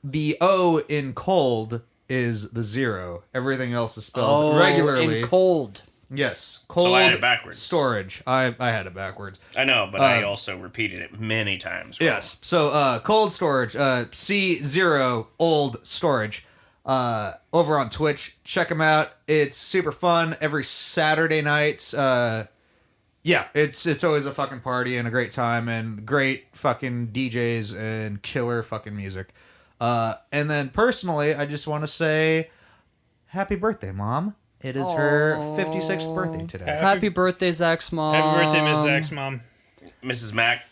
The O in cold is the 0. Everything else is spelled regularly.
In cold.
Yes. Cold
So I had it backwards.
Storage. I had it backwards.
I know, but I also repeated it many times. Wrong.
Yes. So Cold Storage, C0 Old Storage. Over on Twitch. Check them out. It's super fun. Every Saturday nights. Yeah, it's always a fucking party and a great time and great fucking DJs and killer fucking music. And then personally, I just want to say happy birthday, Mom. It is her 56th birthday today.
Happy birthday, Zach's mom.
Happy birthday, Miss Zach's mom.
Mrs. Mac.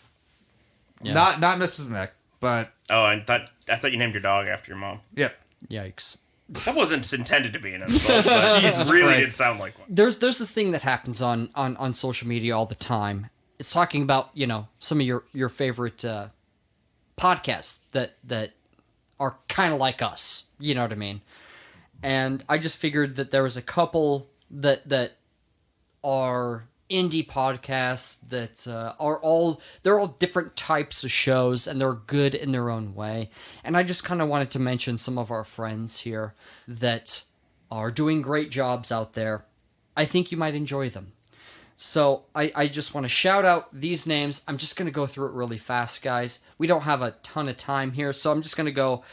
Yeah.
Not Mrs. Mac, but
Oh, I thought you named your dog after your mom.
yeah.
Yikes.
That wasn't intended to be an insult, but
Jesus
really
Christ.
did sound like one.
There's this thing that happens on social media all the time. It's talking about, some of your favorite podcasts that are kind of like us. You know what I mean? And I just figured that there was a couple that are indie podcasts that they're all different types of shows, and they're good in their own way. And I just kind of wanted to mention some of our friends here that are doing great jobs out there. I think you might enjoy them. So I just want to shout out these names. I'm just going to go through it really fast, guys. We don't have a ton of time here, so I'm just going to go,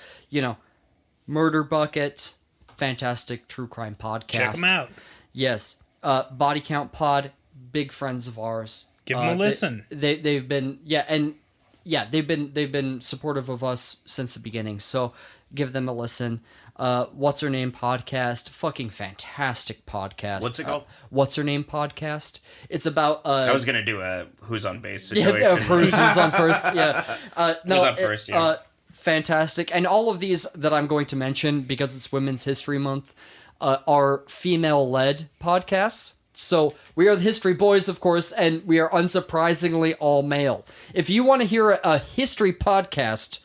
Murder Bucket, fantastic true crime podcast.
Check them out.
Yes. Body Count Pod, big friends of ours.
Give them a listen.
They've been they've been supportive of us since the beginning. So give them a listen. What's Her Name podcast, fucking fantastic podcast.
What's it called?
What's Her Name podcast. It's about
I was gonna do a who's on base
yeah,
situation.
who's on first. Yeah, no,
Who's on first, yeah.
Fantastic. And all of these that I'm going to mention, because it's Women's History Month, are female-led podcasts. So we are the History Boys, of course, and we are unsurprisingly all male. If you want to hear a history podcast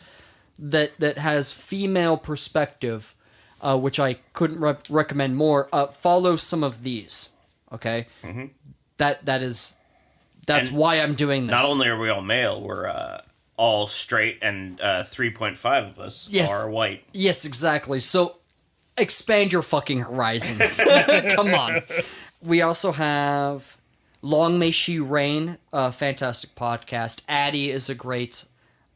that has female perspective, which I couldn't recommend more, follow some of these. Okay, that is That's why I'm doing this.
Not only are we all male, we're all straight, and 3.5 of us are white.
Yes, exactly. So expand your fucking horizons. Come on. We also have Long May She Reign, a fantastic podcast. Addie is a great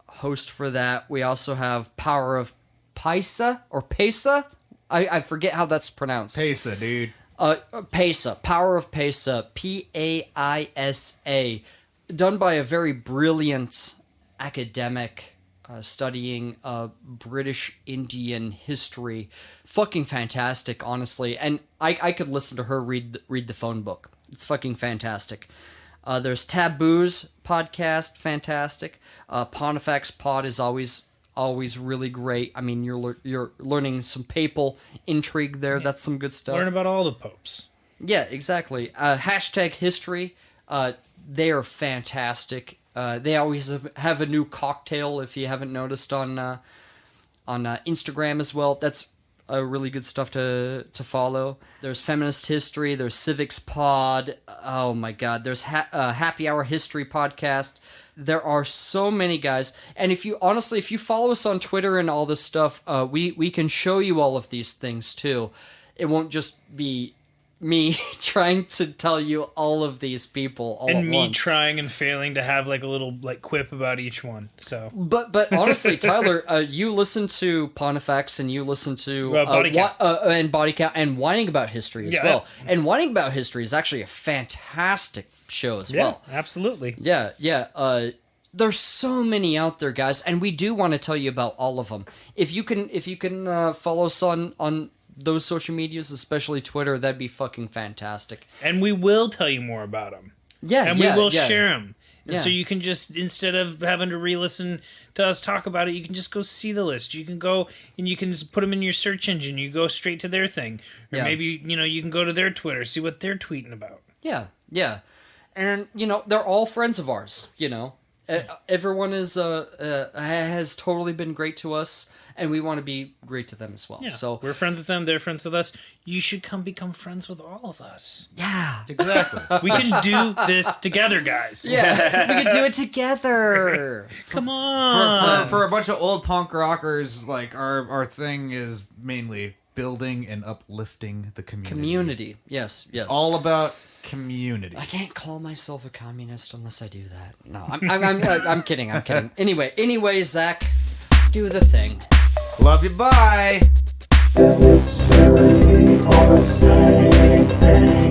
host for that. We also have Power of Paisa, or Pesa? I forget how that's pronounced.
Pesa, dude.
Pesa, Power of Pesa, Paisa, done by a very brilliant academic studying British Indian history. Fucking fantastic, honestly. And I could listen to her read the phone book. It's fucking fantastic. There's Taboos podcast, fantastic. Pontifex Pod is always really great. I mean, you're learning some papal intrigue there. That's some good stuff.
Learn about all the popes.
Yeah, exactly. Hashtag history. They are fantastic. They always have a new cocktail, if you haven't noticed, on Instagram as well. That's really good stuff to follow. There's Feminist History. There's Civics Pod. Oh my God. There's Happy Hour History Podcast. There are so many guys. And if you follow us on Twitter and all this stuff, we can show you all of these things too. It won't just be me trying to tell you all of these people all
and
at
me
once.
trying and failing to have like a little like quip about each one. So,
but honestly, Tyler, you listen to Pontifex and you listen to
Body Count.
And Body Count and Whining About History as well. And Whining About History is actually a fantastic show as well.
Absolutely.
Yeah. There's so many out there, guys, and we do want to tell you about all of them. If you can follow us on those social medias, especially Twitter, that'd be fucking fantastic.
And we will tell you more about them.
Yeah,
and we will share them. And
Yeah.
so you can just, instead of having to re-listen to us talk about it, you can just go see the list. You can go and you can just put them in your search engine. You go straight to their thing. Or
Yeah.
maybe, you can go to their Twitter, see what they're tweeting about.
Yeah. And, they're all friends of ours, Everyone has totally been great to us, and we want to be great to them as well.
Yeah.
So
we're friends with them, they're friends with us. You should come become friends with all of us.
yeah.
Exactly.
We can do this together, guys.
Yeah, we can do it together.
Come on.
For a bunch of old punk rockers, like our thing is mainly building and uplifting the community.
Yes.
All about community.
I can't call myself a communist unless I do that. No, I'm kidding. Anyway, Zach, do the thing.
Love you. Bye.
It was silly, all the same thing.